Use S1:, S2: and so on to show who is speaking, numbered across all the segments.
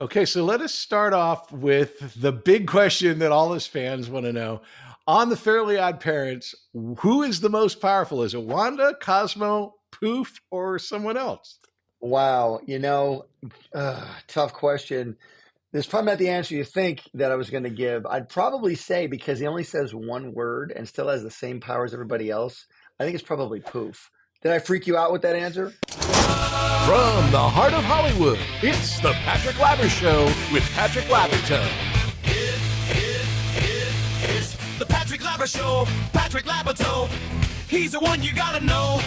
S1: Okay, so let us start off with the big question that all his fans want to know. On the Fairly Odd Parents, who is the most powerful? Is it Wanda, Cosmo, Poof, or someone else?
S2: Wow, tough question. There's probably not the answer you think that I was going to give. I'd probably say, because he only says one word and still has the same power as everybody else, I think it's probably Poof. Did I freak you out with that answer?
S1: From the heart of Hollywood, it's the Patrick Labyorteaux Show with Patrick Labyorteaux.
S3: It's the Patrick Labyorteaux Show. Patrick Labyorteaux. He's the one you gotta know.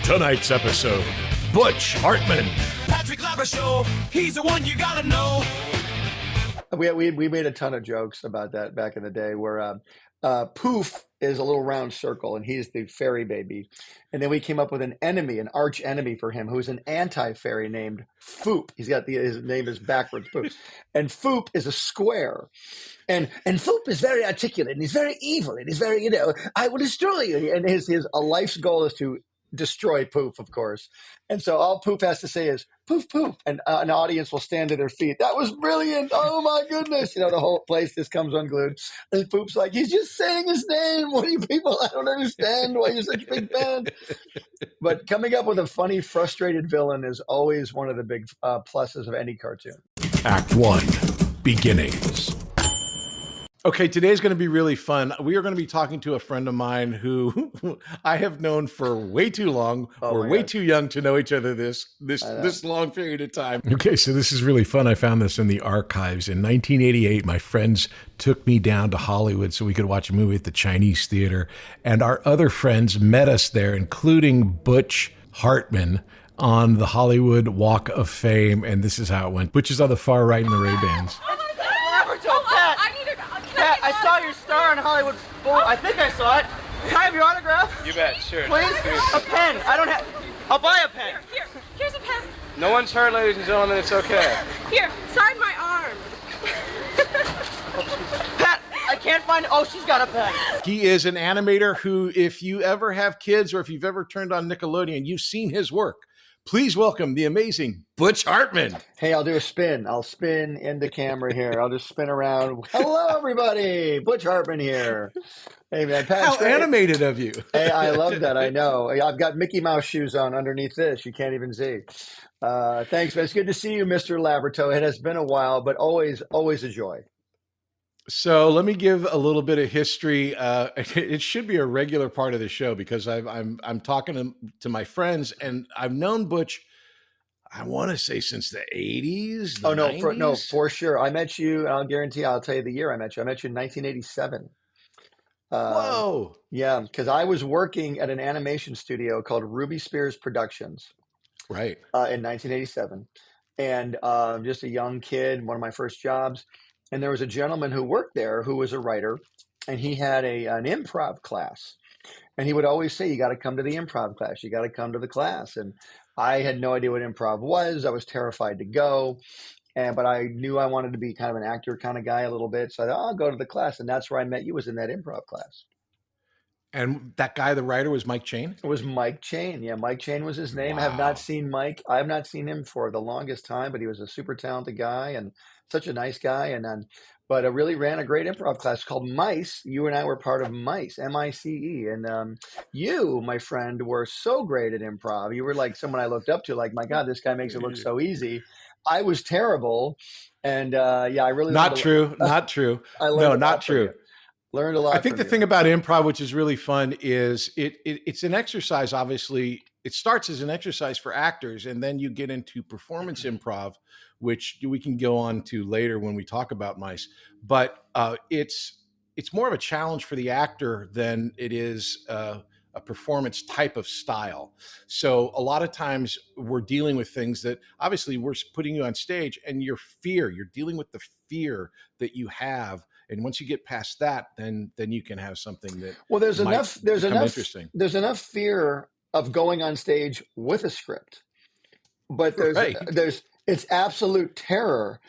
S1: Tonight's episode, Butch Hartman.
S3: Patrick Labyorteaux Show. He's the one you gotta know.
S2: We made a ton of jokes about that back in the day where Poof is a little round circle and he's the fairy baby. And then we came up with an enemy, an arch enemy for him, who's an anti-fairy named Foop. His name is backwards, Poof. And Foop is a square. And Foop is very articulate and he's very evil and he's very, I will destroy you. And his life's goal is to destroy Poof, of course. And so all Poof has to say is Poof, Poof, and an audience will stand to their feet. That was brilliant. Oh my goodness. The whole place just comes unglued. And Poof's like, he's just saying his name. What are you people? I don't understand why you're such a big fan. But coming up with a funny, frustrated villain is always one of the big pluses of any cartoon.
S1: Act 1, Beginnings. Okay, today's going to be really fun. We are going to be talking to a friend of mine who I have known for way too long. We're way too young to know each other this long period of time. Okay, so this is really fun. I found this in the archives. In 1988, my friends took me down to Hollywood so we could watch a movie at the Chinese Theater. And our other friends met us there, including Butch Hartman, on the Hollywood Walk of Fame. And this is how it went. Butch is on the far right in the Ray-Bans.
S4: Pat, I saw your star on Hollywood Bowl. I think I saw it. Can I have your autograph?
S5: You bet, sure.
S4: Please? A pen. I don't have... I'll buy a pen.
S6: Here's a pen.
S5: No one's hurt, ladies and gentlemen. It's okay.
S6: Here, sign my arm.
S4: Pat, I can't find... Oh, she's got a pen.
S1: He is an animator who, if you ever have kids or if you've ever turned on Nickelodeon, you've seen his work. Please welcome the amazing Butch Hartman.
S2: Hey, I'll do a spin. I'll spin in the camera here. I'll just spin around. Hello, everybody. Butch Hartman here. Hey, man.
S1: How animated of you.
S2: Hey, I love that. I know. I've got Mickey Mouse shoes on underneath this. You can't even see. Thanks, man. It's good to see you, Mr. Labyorteaux. It has been a while, but always a joy.
S1: So let me give a little bit of history. It should be a regular part of the show because I'm talking to my friends, and I've known Butch, I want to say since the 80s.
S2: Oh, no, for sure. I met you, and I'll guarantee I'll tell you the year I met you. I met you in 1987.
S1: Whoa.
S2: Yeah, because I was working at an animation studio called Ruby Spears Productions.
S1: Right.
S2: In 1987. And just a young kid, one of my first jobs. And there was a gentleman who worked there who was a writer, and he had an improv class. And he would always say, you got to come to the improv class. You got to come to the class. And I had no idea what improv was. I was terrified to go. But I knew I wanted to be kind of an actor kind of guy a little bit. So I thought, I'll go to the class. And that's where I met you, was in that improv class.
S1: And that guy, the writer, was Mike Chain?
S2: It was Mike Chain. Yeah, Mike Chain was his name. Wow. I have not seen Mike. I have not seen him for the longest time, but he was a super talented guy and such a nice guy. But I really ran a great improv class called Mice. You and I were part of Mice, M-I-C-E. And you, my friend, were so great at improv. You were like someone I looked up to, like, my God, this guy makes it look so easy. I was terrible. And I really
S1: Not true. Not true. No, not true.
S2: Learned a lot.
S1: I think the thing about improv, which is really fun, is it's an exercise. Obviously, it starts as an exercise for actors, and then you get into performance improv, which we can go on to later when we talk about Mice. But it's more of a challenge for the actor than it is a performance type of style. So a lot of times we're dealing with things that obviously we're putting you on stage, and you're dealing with the fear that you have. And once you get past that, then you can have something that there's
S2: enough fear of going on stage with a script, but it's absolute terror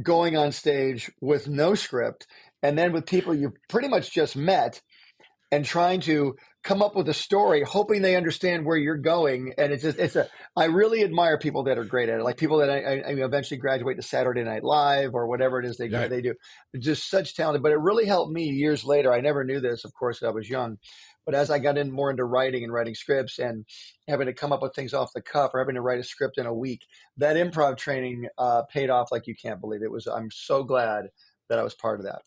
S2: going on stage with no script, and then with people you pretty much just met and trying to come up with a story, hoping they understand where you're going. And I really admire people that are great at it. Like people that I eventually graduate to Saturday Night Live or whatever it is they
S1: Right.
S2: do. Just such talent. But it really helped me years later. I never knew this, of course, I was young. But as I got more into writing and writing scripts and having to come up with things off the cuff or having to write a script in a week, that improv training paid off like you can't believe. I'm so glad that I was part of that.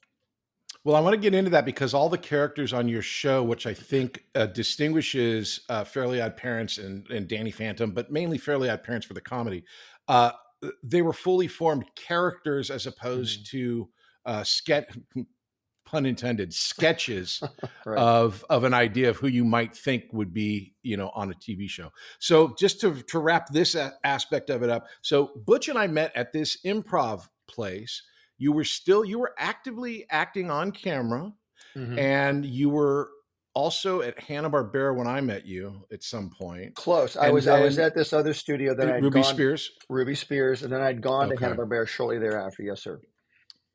S1: Well, I want to get into that because all the characters on your show, which I think distinguishes Fairly OddParents and Danny Phantom, but mainly Fairly OddParents for the comedy, they were fully formed characters as opposed to pun intended, sketches
S2: Right.
S1: of an idea of who you might think would be, on a TV show. So just to wrap this aspect of it up. So Butch and I met at this improv place. You were actively acting on camera, and you were also at Hanna-Barbera when I met you at some point.
S2: Close. I was at this other studio that I'd
S1: Ruby
S2: gone,
S1: Spears.
S2: Ruby Spears, and then I'd gone to
S1: Okay.
S2: Hanna-Barbera shortly thereafter. Yes, sir.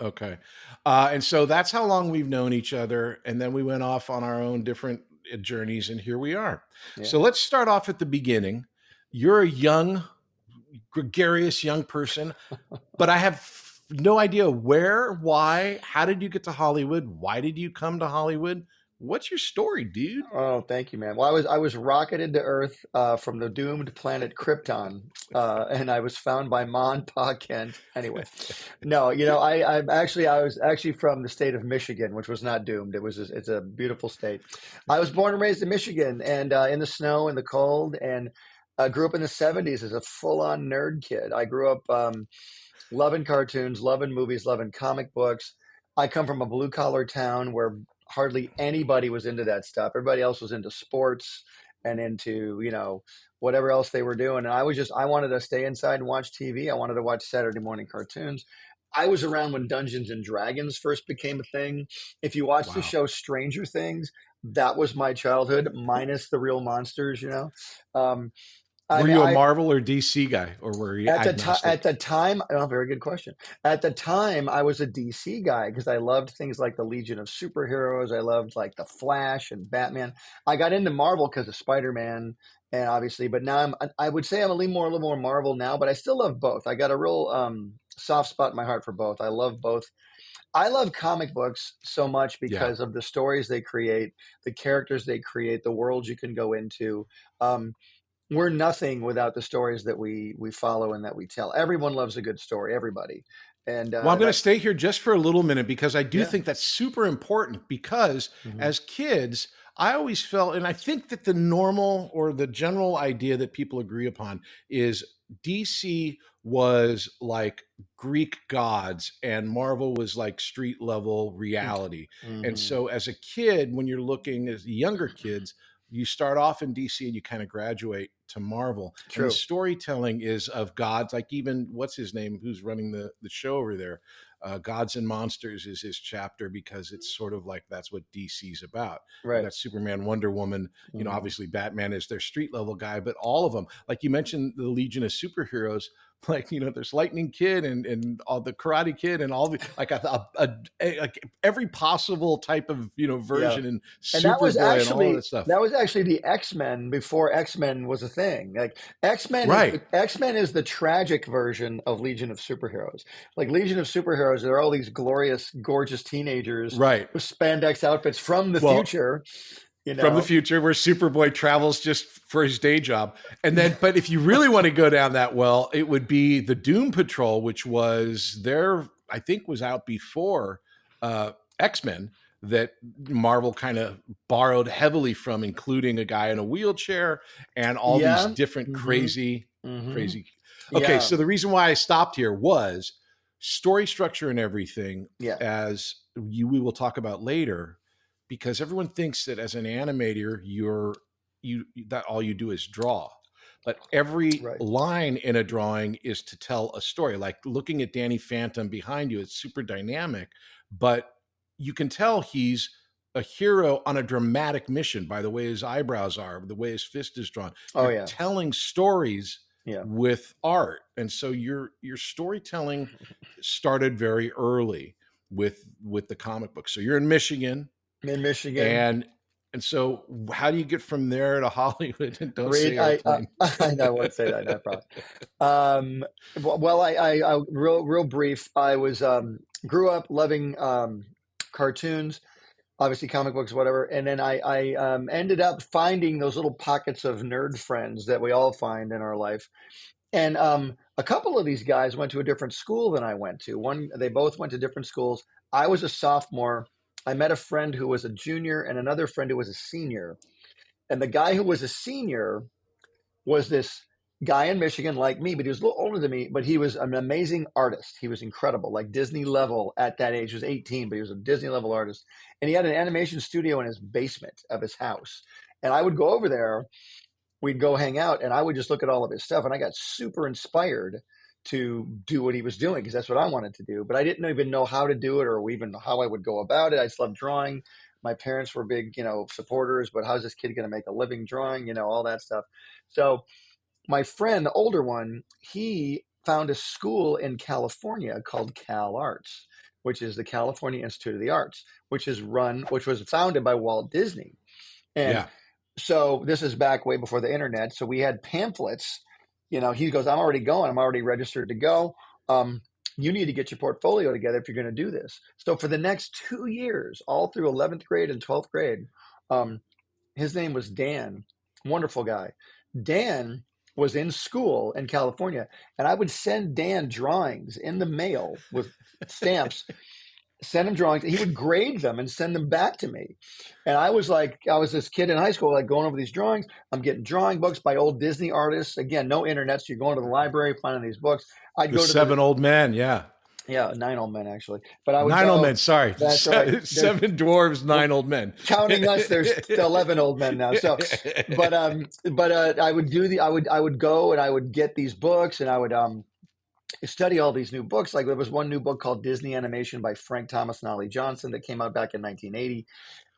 S1: Okay. And so that's how long we've known each other. And then we went off on our own different journeys, and here we are.
S2: Yeah.
S1: So let's start off at the beginning. You're a young, gregarious young person, but I have no idea where, why, how did you get to Hollywood? Why did you come to Hollywood? What's your story, dude?
S2: Oh, thank you, man. Well, I was rocketed to Earth from the doomed planet Krypton, and I was found by Ma and Pa Kent. Anyway, no, I was actually from the state of Michigan, which was not doomed. It's a beautiful state. I was born and raised in Michigan, and in the snow and the cold, and I grew up in the '70s as a full-on nerd kid. I grew up loving cartoons, loving movies, loving comic books. I come from a blue-collar town where hardly anybody was into that stuff. Everybody else was into sports and into, whatever else they were doing. And I wanted to stay inside and watch TV. I wanted to watch Saturday morning cartoons. I was around when Dungeons and Dragons first became a thing. If you watch the show Stranger Things, that was my childhood, minus the real monsters,
S1: Were you a Marvel or DC guy, or were you
S2: at the time? Oh, very good question. At the time, I was a DC guy because I loved things like the Legion of Superheroes. I loved like the Flash and Batman. I got into Marvel because of Spider-Man, and obviously, but now I would say I'm a little more Marvel now, but I still love both. I got a real soft spot in my heart for both. I love both. I love comic books so much because of the stories they create, the characters they create, the worlds you can go into. We're nothing without the stories that we follow and that we tell. Everyone loves a good story, everybody. And
S1: well, I'm going to stay here just for a little minute because I do think that's super important because as kids, I always felt, and I think that the normal or the general idea that people agree upon is DC was like Greek gods and Marvel was like street level reality. And so as a kid, when you're looking as younger kids, you start off in DC and you kind of graduate to Marvel.
S2: True.
S1: And the storytelling is of gods, like even what's his name, who's running the show over there. Gods and Monsters is his chapter because it's sort of like that's what DC's about.
S2: Right.
S1: That's Superman, Wonder Woman. Obviously Batman is their street level guy, but all of them, like you mentioned, the Legion of Superheroes. Like there's Lightning Kid and all the Karate Kid and all the like every possible type of version and Superboy and all that stuff.
S2: That was actually the X-Men before X-Men was a thing. Like X-Men, X-Men is the tragic version of Legion of Superheroes. Like Legion of Superheroes, there are all these glorious, gorgeous teenagers with spandex outfits from the future.
S1: From the future where Superboy travels just for his day job. And then, but if you really want to go down that well, it would be the Doom Patrol, which was I think was out before X-Men that Marvel kind of borrowed heavily from, including a guy in a wheelchair and all these different crazy. Okay. So the reason why I stopped here was story structure and everything as we will talk about later. Because everyone thinks that as an animator, that all you do is draw, but every line in a drawing is to tell a story. Like looking at Danny Phantom behind you, it's super dynamic, but you can tell he's a hero on a dramatic mission by the way his eyebrows are, the way his fist is drawn. You're telling stories with art, and so your storytelling started very early with the comic book. So you're in Michigan.
S2: In Michigan.
S1: And And so, how do you get from there to Hollywood? And don't
S2: Read,
S1: say airplane.
S2: I won't say that. No problem. Well, I real brief. I was grew up loving cartoons, obviously comic books, whatever. And then I ended up finding those little pockets of nerd friends that we all find in our life. And a couple of these guys went to a different school than I went to. They both went to different schools. I was a sophomore. I met a friend who was a junior and another friend who was a senior. And the guy who was a senior was this guy in Michigan like me, but he was a little older than me, but he was an amazing artist. He was incredible, like Disney level at that age. He was 18, but he was a Disney level artist. And he had an animation studio in his basement of his house. And I would go over there, we'd go hang out, and I would just look at all of his stuff. And I got super inspired to do what he was doing because that's what I wanted to do. But I didn't even know how to do it or even how I would go about it. I just loved drawing. My parents were big, supporters, but how's this kid going to make a living drawing, all that stuff. So my friend, the older one, he found a school in California called Cal Arts, which is the California Institute of the Arts, which was founded by Walt Disney. And so this is back way before the internet. So we had pamphlets. He goes, I'm already going. I'm already registered to go. You need to get your portfolio together if you're going to do this. So for the next 2 years, all through 11th grade and 12th grade, his name was Dan. Wonderful guy. Dan was in school in California, and I would send Dan drawings in the mail with stamps, send him drawings. He would grade them and send them back to me. And I was this kid in high school, like going over these drawings. I'm getting drawing books by old Disney artists. Again, no internet. So you're going to the library, finding these books. I'd go to
S1: Seven Old Men. Yeah.
S2: Yeah, 9 old men actually. But I would
S1: 9 old men. Sorry,
S2: that's right.
S1: 7 dwarves, 9 old men.
S2: Counting us, there's 11 old men now. So, but I would go and I would get these books and I would study all these new books. Like there was one new book called Disney Animation by Frank Thomas and Ollie Johnson that came out back in 1980.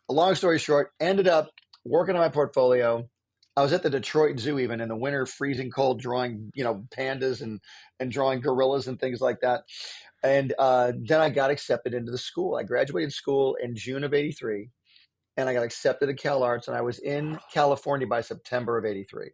S2: A long story short, ended up working on my portfolio. I was at the Detroit Zoo even in the winter, freezing cold, drawing pandas and drawing gorillas and things like that. And then I got accepted into the school. I graduated school in June of 83, and I got accepted at Cal Arts, and I was in California by September of 83.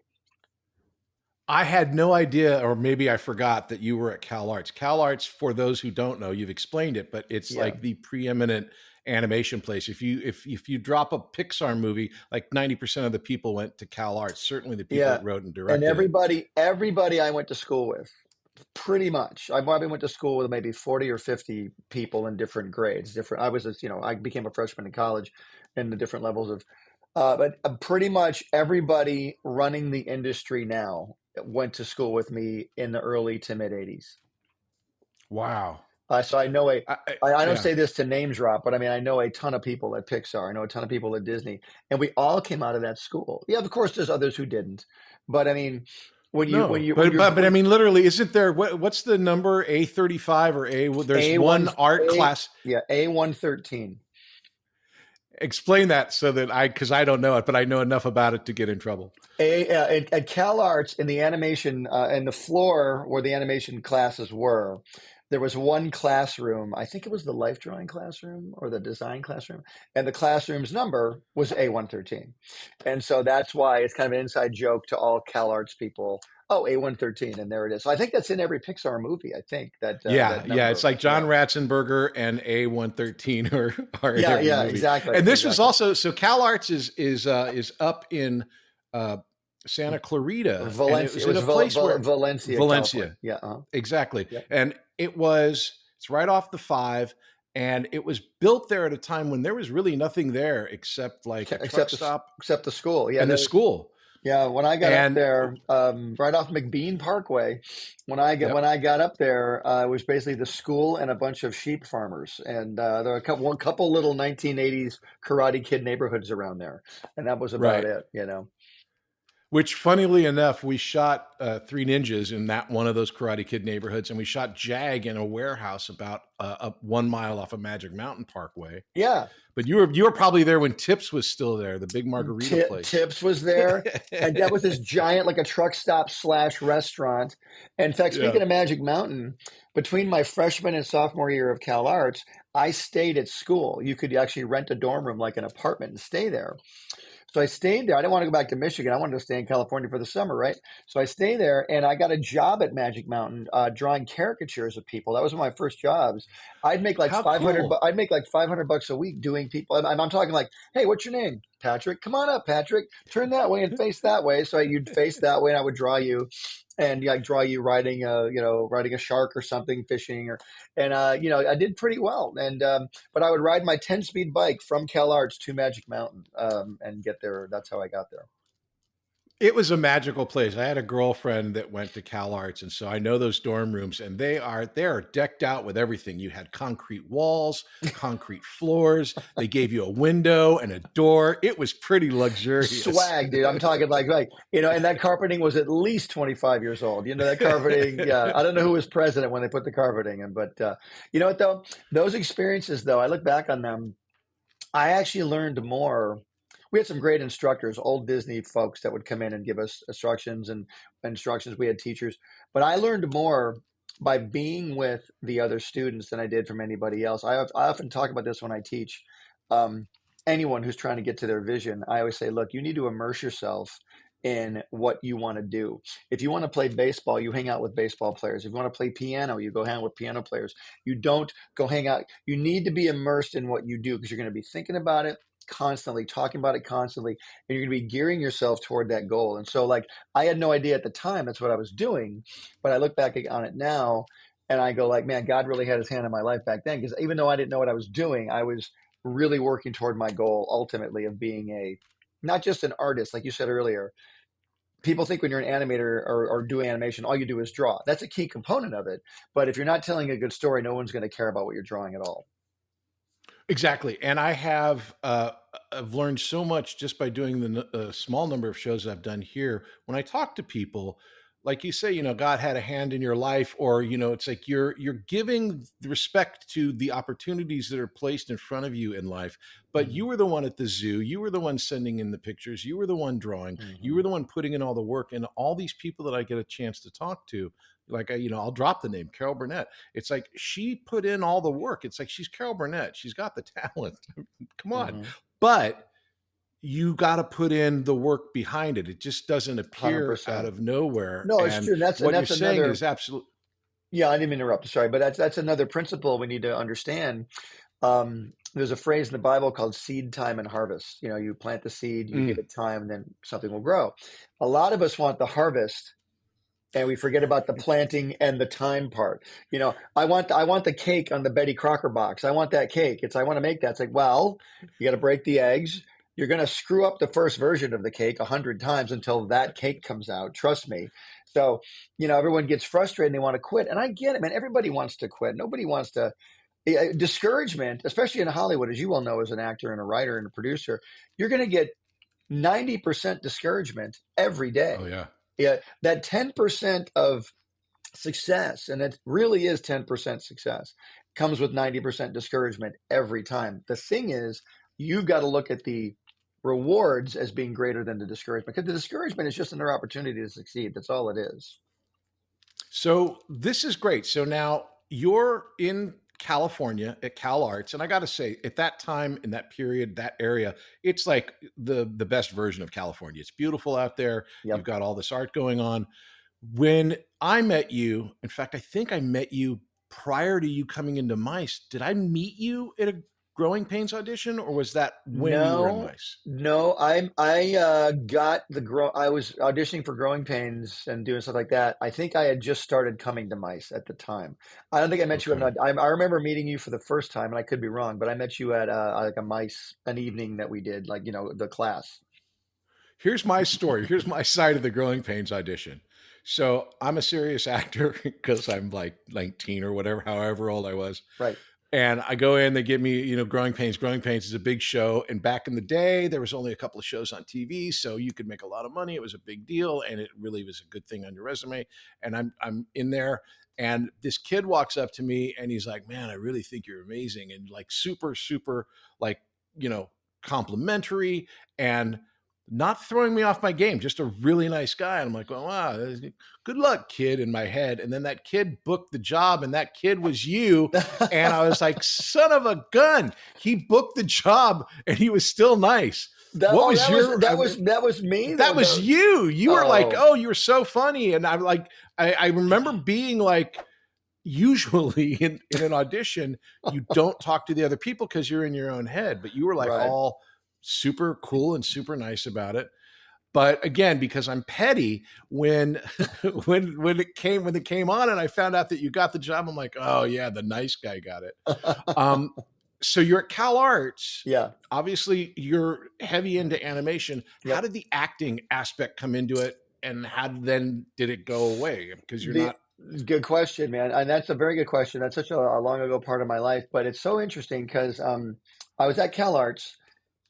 S1: I had no idea, or maybe I forgot that you were at Cal Arts. Cal Arts, for those who don't know, you've explained it, but it's like the preeminent animation place. If you drop a Pixar movie, like 90% of the people went to Cal Arts. Certainly the people that wrote and directed.
S2: And everybody I went to school with, pretty much. I probably went to school with maybe 40 or 50 people in different grades. I became a freshman in college in the different levels of, but pretty much everybody running the industry now went to school with me in the early to mid 80s.
S1: Wow.
S2: So I know I don't say this to name drop, but I mean, I know a ton of people at Pixar. I know a ton of people at Disney, and we all came out of that school. Yeah, of course, there's others who didn't, but I mean, but
S1: I mean, literally, isn't there? What's the number? A35 or A? There's one art class.
S2: Yeah, A113.
S1: Explain that because I don't know it, but I know enough about it to get in trouble.
S2: At Cal Arts, in the animation, and the floor where the animation classes were, there was one classroom. I think it was the life drawing classroom or the design classroom, and the classroom's number was A113. And so that's why it's kind of an inside joke to all Cal Arts people. Oh, A113, and there it is. So I think that's in every Pixar movie. I think that. That number, it's
S1: like John Ratzenberger and A113 are in every movie.
S2: Exactly.
S1: And this was also Cal Arts is up in Santa Clarita,
S2: Valencia.
S1: And it was a place where
S2: Valencia.
S1: California.
S2: Yeah,
S1: exactly.
S2: Yeah.
S1: And it's right off the 5, and it was built there at a time when there was really nothing there except a truck stop,
S2: except the school. Yeah,
S1: and the school.
S2: Yeah, when I got up there, right off McBean Parkway, when I got up there, it was basically the school and a bunch of sheep farmers, and there were a couple little 1980s Karate Kid neighborhoods around there, and that was about it.
S1: Which, funnily enough, we shot Three Ninjas in that one of those Karate Kid neighborhoods, and we shot Jag in a warehouse about up 1 mile off of Magic Mountain Parkway.
S2: Yeah.
S1: But you were probably there when Tips was still there, the big margarita place.
S2: Tips was there, and that was this giant, like a truck stop / restaurant. And in fact, speaking of Magic Mountain, between my freshman and sophomore year of Cal Arts, I stayed at school. You could actually rent a dorm room, like an apartment, and stay there. So I stayed there. I didn't want to go back to Michigan. I wanted to stay in California for the summer, right? So I stayed there, and I got a job at Magic Mountain drawing caricatures of people. That was one of my first jobs. I'd make like
S1: How
S2: 500.
S1: cool.
S2: I'd make like $500 a week doing people. I'm talking like, hey, what's your name? Patrick. Come on up, Patrick. Turn that way and face that way. So you'd face that way, and I would draw you. And I'd draw you riding a shark or something, fishing, I did pretty well. And but I would ride my 10-speed bike from Cal Arts to Magic Mountain and get there. That's how I got there.
S1: It was a magical place. I had a girlfriend that went to Cal Arts, and so I know those dorm rooms, and they are decked out with everything. You had concrete walls, concrete floors. They gave you a window and a door. It was pretty luxurious.
S2: Swag, dude. I'm talking like and that carpeting was at least 25 years old. That carpeting. Yeah, I don't know who was president when they put the carpeting in, but you know what though? Those experiences, though, I look back on them. I actually learned more. We had some great instructors, old Disney folks that would come in and give us instructions. We had teachers, but I learned more by being with the other students than I did from anybody else. I often talk about this when I teach anyone who's trying to get to their vision. I always say, look, you need to immerse yourself in what you want to do. If you want to play baseball, you hang out with baseball players. If you want to play piano, you go hang out with piano players. You don't go hang out. You need to be immersed in what you do because you're going to be thinking about it constantly, talking about it constantly, and you're going to be gearing yourself toward that goal. And so I had no idea at the time that's what I was doing, but I look back on it now and I go like, man, God really had his hand in my life back then, because even though I didn't know what I was doing, I was really working toward my goal ultimately of being not just an artist, like you said earlier. People think when you're an animator or doing animation, all you do is draw. That's a key component of it. But if you're not telling a good story, no one's going to care about what you're drawing at all.
S1: Exactly. And I have I've learned so much just by doing the small number of shows I've done here. When I talk to people, like you say, God had a hand in your life, or, it's like you're giving respect to the opportunities that are placed in front of you in life. But you were the one at the zoo. You were the one sending in the pictures. You were the one drawing. You were the one putting in all the work. And all these people that I get a chance to talk to, like, I'll drop the name Carol Burnett. It's like she put in all the work. It's like she's Carol Burnett. She's got the talent. Come on. But you got to put in the work behind it. It just doesn't appear
S2: 100%.
S1: Out of nowhere.
S2: No, it's true.
S1: What you're saying is absolutely.
S2: Yeah, I didn't interrupt. Sorry, but that's another principle we need to understand. There's a phrase in the Bible called seed time and harvest. You plant the seed, you give it time, and then something will grow. A lot of us want the harvest, and we forget about the planting and the time part. I want the cake on the Betty Crocker box. I want that cake. I want to make that. It's like, well, you got to break the eggs. You're going to screw up the first version of the cake 100 times until that cake comes out. Trust me. So, everyone gets frustrated and they want to quit. And I get it, man. Everybody wants to quit. Nobody wants to. Discouragement, especially in Hollywood, as you well know, as an actor and a writer and a producer, you're going to get 90% discouragement every day.
S1: Oh, yeah.
S2: Yeah, that 10% of success, and it really is 10% success, comes with 90% discouragement every time. The thing is, you've got to look at the rewards as being greater than the discouragement, because the discouragement is just another opportunity to succeed. That's all it is.
S1: So this is great. So now you're in California at Cal Arts, and I got to say, at that time, in that period, that area, it's like the best version of California. It's beautiful out there.
S2: Yep.
S1: You've got all this art going on. When I met you, in fact, I think I met you prior to you coming into Mice. Did I meet you at a Growing Pains audition, or was that when you were in Mice?
S2: No, I was auditioning for Growing Pains and doing stuff like that. I think I had just started coming to Mice at the time. I don't think I met you at I remember meeting you for the first time, and I could be wrong, but I met you at like a Mice, an evening that we did, like, the class.
S1: Here's my story. Here's my side of the Growing Pains audition. So I'm a serious actor because I'm like 19 or whatever, however old I was.
S2: Right.
S1: And I go in, they give me, Growing Pains. Growing Pains is a big show. And back in the day, there was only a couple of shows on TV, so you could make a lot of money. It was a big deal, and it really was a good thing on your resume. And I'm in there, and this kid walks up to me, and he's like, "Man, I really think you're amazing," and like super, super, like, complimentary and not throwing me off my game, just a really nice guy. And I'm like, "Well, wow, good luck, kid," in my head. And then that kid booked the job, and that kid was you. And I was like, son of a gun. He booked the job, and he was still nice. That was
S2: me.
S1: That was you. You were like, "Oh, you're so funny." And I'm like, I remember being like, usually in an audition, you don't talk to the other people because you're in your own head, but you were like all super cool and super nice about it. But again, because I'm petty, when it came on and I found out that you got the job, I'm like, "Oh yeah, the nice guy got it." So you're at Cal Arts.
S2: Yeah.
S1: Obviously you're heavy into animation.
S2: Yep.
S1: How did the acting aspect come into it, and how then did it go away? Because you're not.
S2: Good question, man. And that's a very good question. That's such a long ago part of my life, but it's so interesting because I was at Cal Arts,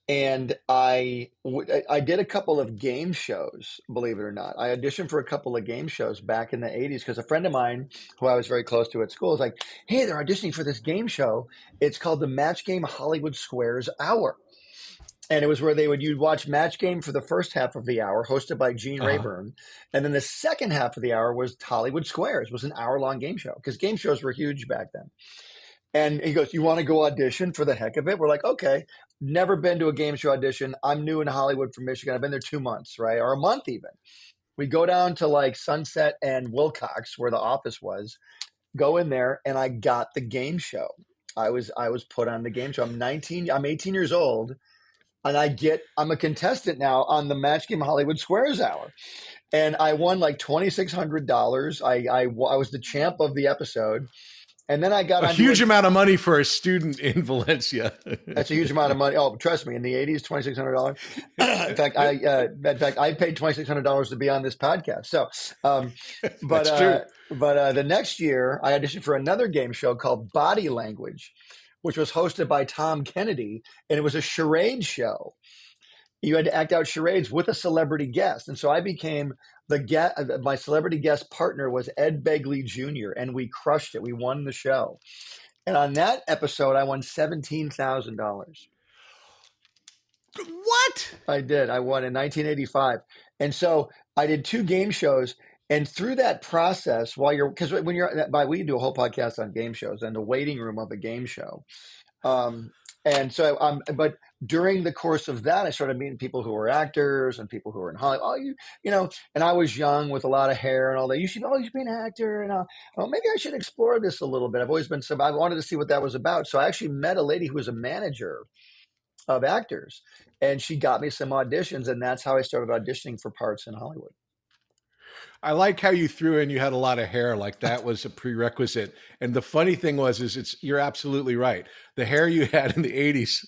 S2: and I did a couple of game shows, believe it or not. I auditioned for a couple of game shows back in the 80s because a friend of mine who I was very close to at school was like, "Hey, they're auditioning for this game show. It's called the Match Game Hollywood Squares Hour." And it was where you'd watch Match Game for the first half of the hour, hosted by Gene Rayburn. And then the second half of the hour was Hollywood Squares, was an hour-long game show, because game shows were huge back then. And he goes, "You want to go audition for the heck of it?" We're like, "Okay." Never been to a game show audition. I'm new in Hollywood from Michigan. I've been there 2 months, right? Or a month even. We go down to like Sunset and Wilcox, where the office was, go in there, and I got the game show. I was put on the game show. I'm 18 years old. And I'm a contestant now on the Match Game Hollywood Squares Hour. And I won like $2,600. I was the champ of the episode. And then I got
S1: a huge amount of money for a student in Valencia.
S2: That's a huge amount of money. Oh, trust me, in the 80s, $2,600. In fact, I paid $2,600 to be on this podcast. So, but
S1: That's true.
S2: But the next year, I auditioned for another game show called Body Language, which was hosted by Tom Kennedy, and it was a charade show. You had to act out charades with a celebrity guest. And so I became my celebrity guest partner was Ed Begley Jr., and we crushed it. We won the show. And on that episode, I won $17,000.
S1: What?
S2: I did. I won in 1985. And so I did 2 game shows. And through that process, we do a whole podcast on game shows and the waiting room of a game show. But during the course of that, I started meeting people who were actors and people who were in Hollywood. And I was young with a lot of hair and all that. You should be an actor. And maybe I should explore this a little bit. I've always been I wanted to see what that was about. So I actually met a lady who was a manager of actors, and she got me some auditions, and that's how I started auditioning for parts in Hollywood.
S1: I like how you threw in, you had a lot of hair, like that was a prerequisite. And the funny thing you're absolutely right. The hair you had in the 80s,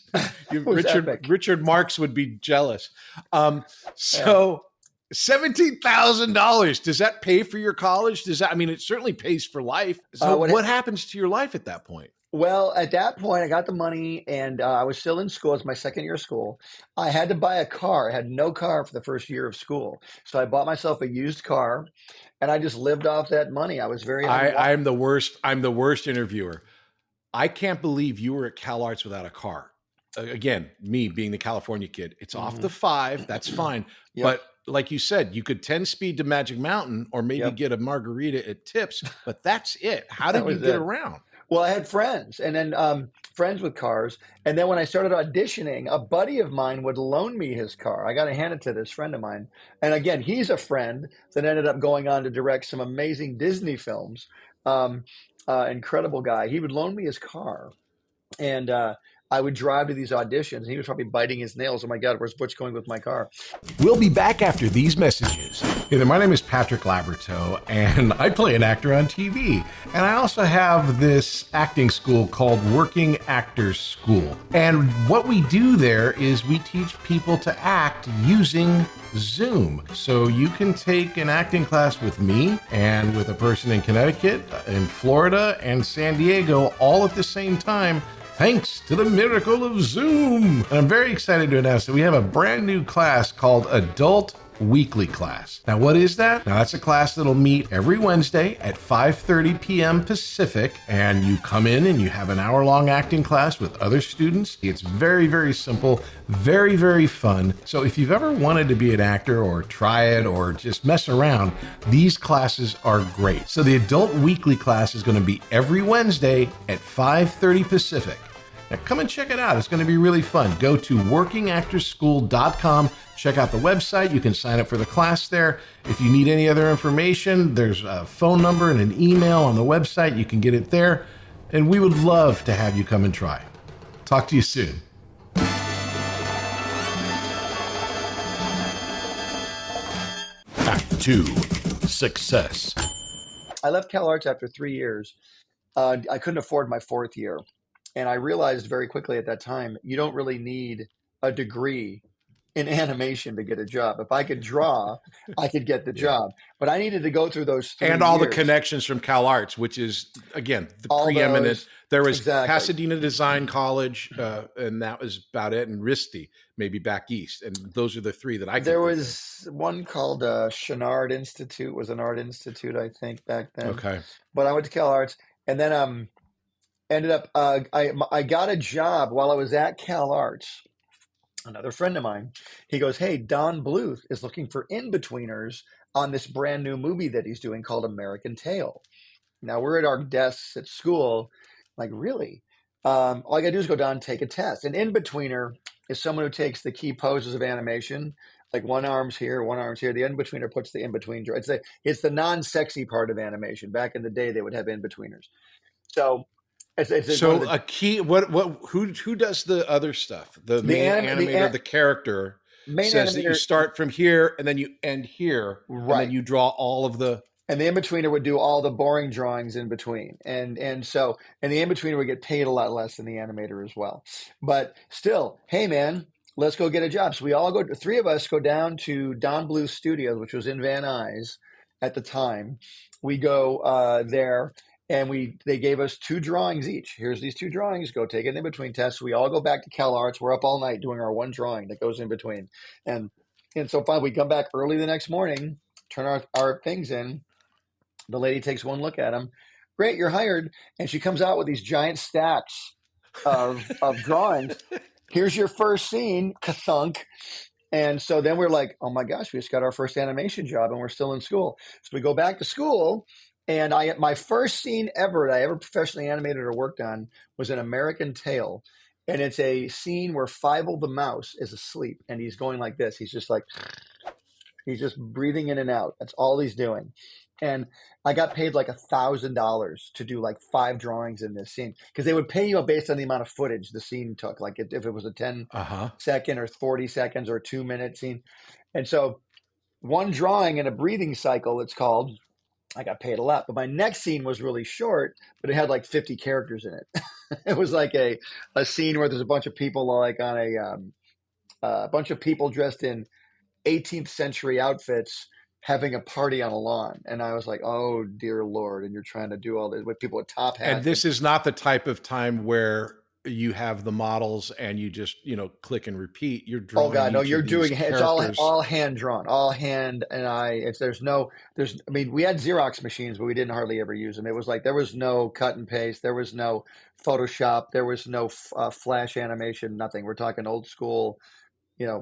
S1: Richard Marx would be jealous. $17,000, does that pay for your college? It certainly pays for life. So what happens to your life at that point?
S2: Well, at that point, I got the money, and I was still in school. It's my second year of school. I had to buy a car. I had no car for the first year of school. So I bought myself a used car, and I just lived off that money. I was very
S1: I'm the worst interviewer. I can't believe you were at Cal Arts without a car. Again, me being the California kid, it's off the 5. That's fine. Yep. But like you said, you could 10 speed to Magic Mountain or maybe get a margarita at Tips, but that's it. How did you get around?
S2: Well, I had friends, and then friends with cars. And then when I started auditioning, a buddy of mine would loan me his car. I got to hand it to this friend of mine. And again, he's a friend that ended up going on to direct some amazing Disney films. Incredible guy. He would loan me his car. And I would drive to these auditions, and he was probably biting his nails. Oh my God, where's Butch going with my car?
S1: We'll be back after these messages. Hey there, my name is Patrick Labyorteaux, and I play an actor on TV. And I also have this acting school called Working Actors School. And what we do there is we teach people to act using Zoom. So you can take an acting class with me and with a person in Connecticut, in Florida, and San Diego all at the same time, thanks to the miracle of Zoom. And I'm very excited to announce that we have a brand new class called Adult Weekly Class. Now, what is that? Now, that's a class that'll meet every Wednesday at 5:30 p.m. Pacific, and you come in and you have an hour-long acting class with other students. It's very, very simple, very, very fun. So if you've ever wanted to be an actor or try it or just mess around, these classes are great. So the Adult Weekly Class is going to be every Wednesday at 5:30 Pacific. Now, come and check it out. It's going to be really fun. Go to workingactorschool.com. Check out the website. You can sign up for the class there. If you need any other information, there's a phone number and an email on the website. You can get it there. And we would love to have you come and try. Talk to you soon. Act 2, Success.
S2: I left Cal Arts after 3 years. I couldn't afford my 4th year. And I realized very quickly at that time, you don't really need a degree in animation to get a job. If I could draw, I could get the job. But I needed to go through those 3
S1: And all the
S2: years.
S1: connections from Cal Arts, which is, again, the
S2: All
S1: preeminent.
S2: those-
S1: There was
S2: exactly.
S1: Pasadena Design College, and that was about it, and RISD, maybe back east. And those are the three that I could
S2: There
S1: think of.
S2: was one called Chenard Institute, was an art institute, I think, back then.
S1: Okay.
S2: But I went to Cal Arts, and then ended up I got a job while I was at Cal Arts. Another friend of mine, he goes, "Hey, Don Bluth is looking for in-betweeners on this brand new movie that he's doing called American Tail." Now we're at our desks at school, like, really? All I gotta do is go down and take a test. An in-betweener is someone who takes the key poses of animation, like one arm's here, one arm's here. The in-betweener puts the in-between. It's the non-sexy part of animation. Back in the day, they would have in-betweeners. So it's
S1: So
S2: one of the-
S1: a key, who does the other stuff? The main animator, the character
S2: main
S1: says that you
S2: animator-
S1: start from here and then you end here, and
S2: Right.
S1: then you draw all of the.
S2: And the in-betweener would do all the boring drawings in between. And the in-betweener would get paid a lot less than the animator as well. But still, hey man, let's go get a job. So we all go, 3 of us go down to Don Bluth's studios, which was in Van Nuys at the time. We go there, and they gave us 2 drawings each. Here's these 2 drawings, go take an in-between test. So we all go back to Cal Arts. We're up all night doing our one drawing that goes in between. And so finally we come back early the next morning, turn our things in. The lady takes one look at them. Great, you're hired. And she comes out with these giant stacks of drawings. Here's your first scene, ka-thunk. And so then we're like, oh my gosh, we just got our first animation job and we're still in school. So we go back to school, and my first scene ever that I ever professionally animated or worked on was an American Tail. And it's a scene where Fievel the mouse is asleep, and he's going like this. He's just breathing in and out. That's all he's doing. And I got paid like $1,000 to do like 5 drawings in this scene, because they would pay you based on the amount of footage the scene took. Like if it was a 10-second or 40 seconds or 2-minute scene. And so one drawing in a breathing cycle, it's called, I got paid a lot. But my next scene was really short, but it had like 50 characters in it. It was like a scene where there's a bunch of people like on a bunch of people dressed in 18th century outfits having a party on a lawn. And I was like, oh dear Lord. And you're trying to do all this with people with top hats.
S1: And this is not the type of time where you have the models and you just, click and repeat. You're drawing.
S2: Oh God, no, you're doing,
S1: characters.
S2: it's all hand drawn, all hand. And we had Xerox machines, but we didn't hardly ever use them. It was like, there was no cut and paste. There was no Photoshop. There was no flash animation, nothing. We're talking old school,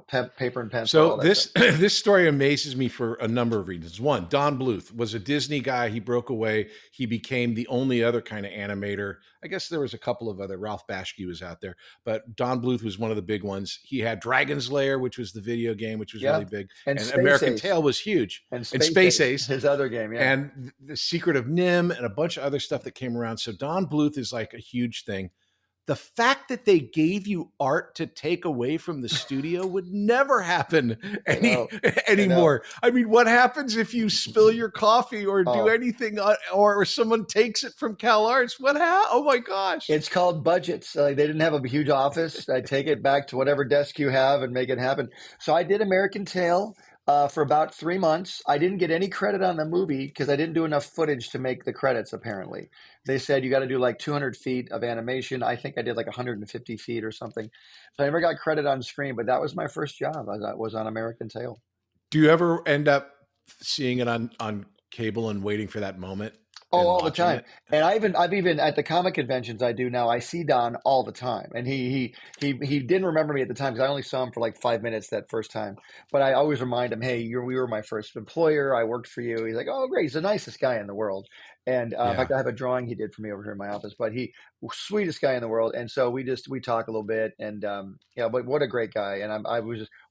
S2: paper and pencil.
S1: So this story amazes me for a number of reasons. One, Don Bluth was a Disney guy. He broke away. He became the only other kind of animator. I guess there was a couple of other. Ralph Bashke was out there, but Don Bluth was one of the big ones. He had Dragon's Lair, which was the video game, which was really big, and American Tail was huge,
S2: and
S1: Space Ace,
S2: his other game, yeah,
S1: and The Secret of Nim, and a bunch of other stuff that came around. So Don Bluth is like a huge thing. The fact that they gave you art to take away from the studio would never happen anymore. I mean, what happens if you spill your coffee or do anything, or someone takes it from Cal Arts? Oh my gosh!
S2: It's called budgets. They didn't have a huge office. I take it back to whatever desk you have and make it happen. So I did American Tail for about 3 months. I didn't get any credit on the movie because I didn't do enough footage to make the credits, apparently. They said you got to do like 200 feet of animation. I think I did like 150 feet or something. So I never got credit on screen, but that was my first job. I was on American Tail.
S1: Do you ever end up seeing it on cable and waiting for that moment?
S2: Oh, all the time. And I've even at the comic conventions I do now, I see Don all the time. And he didn't remember me at the time because I only saw him for like 5 minutes that first time. But I always remind him, hey, we were my first employer. I worked for you. He's like, oh, great. He's the nicest guy in the world. And in fact, I have a drawing he did for me over here in my office. But sweetest guy in the world. And so we talk a little bit. And but what a great guy. And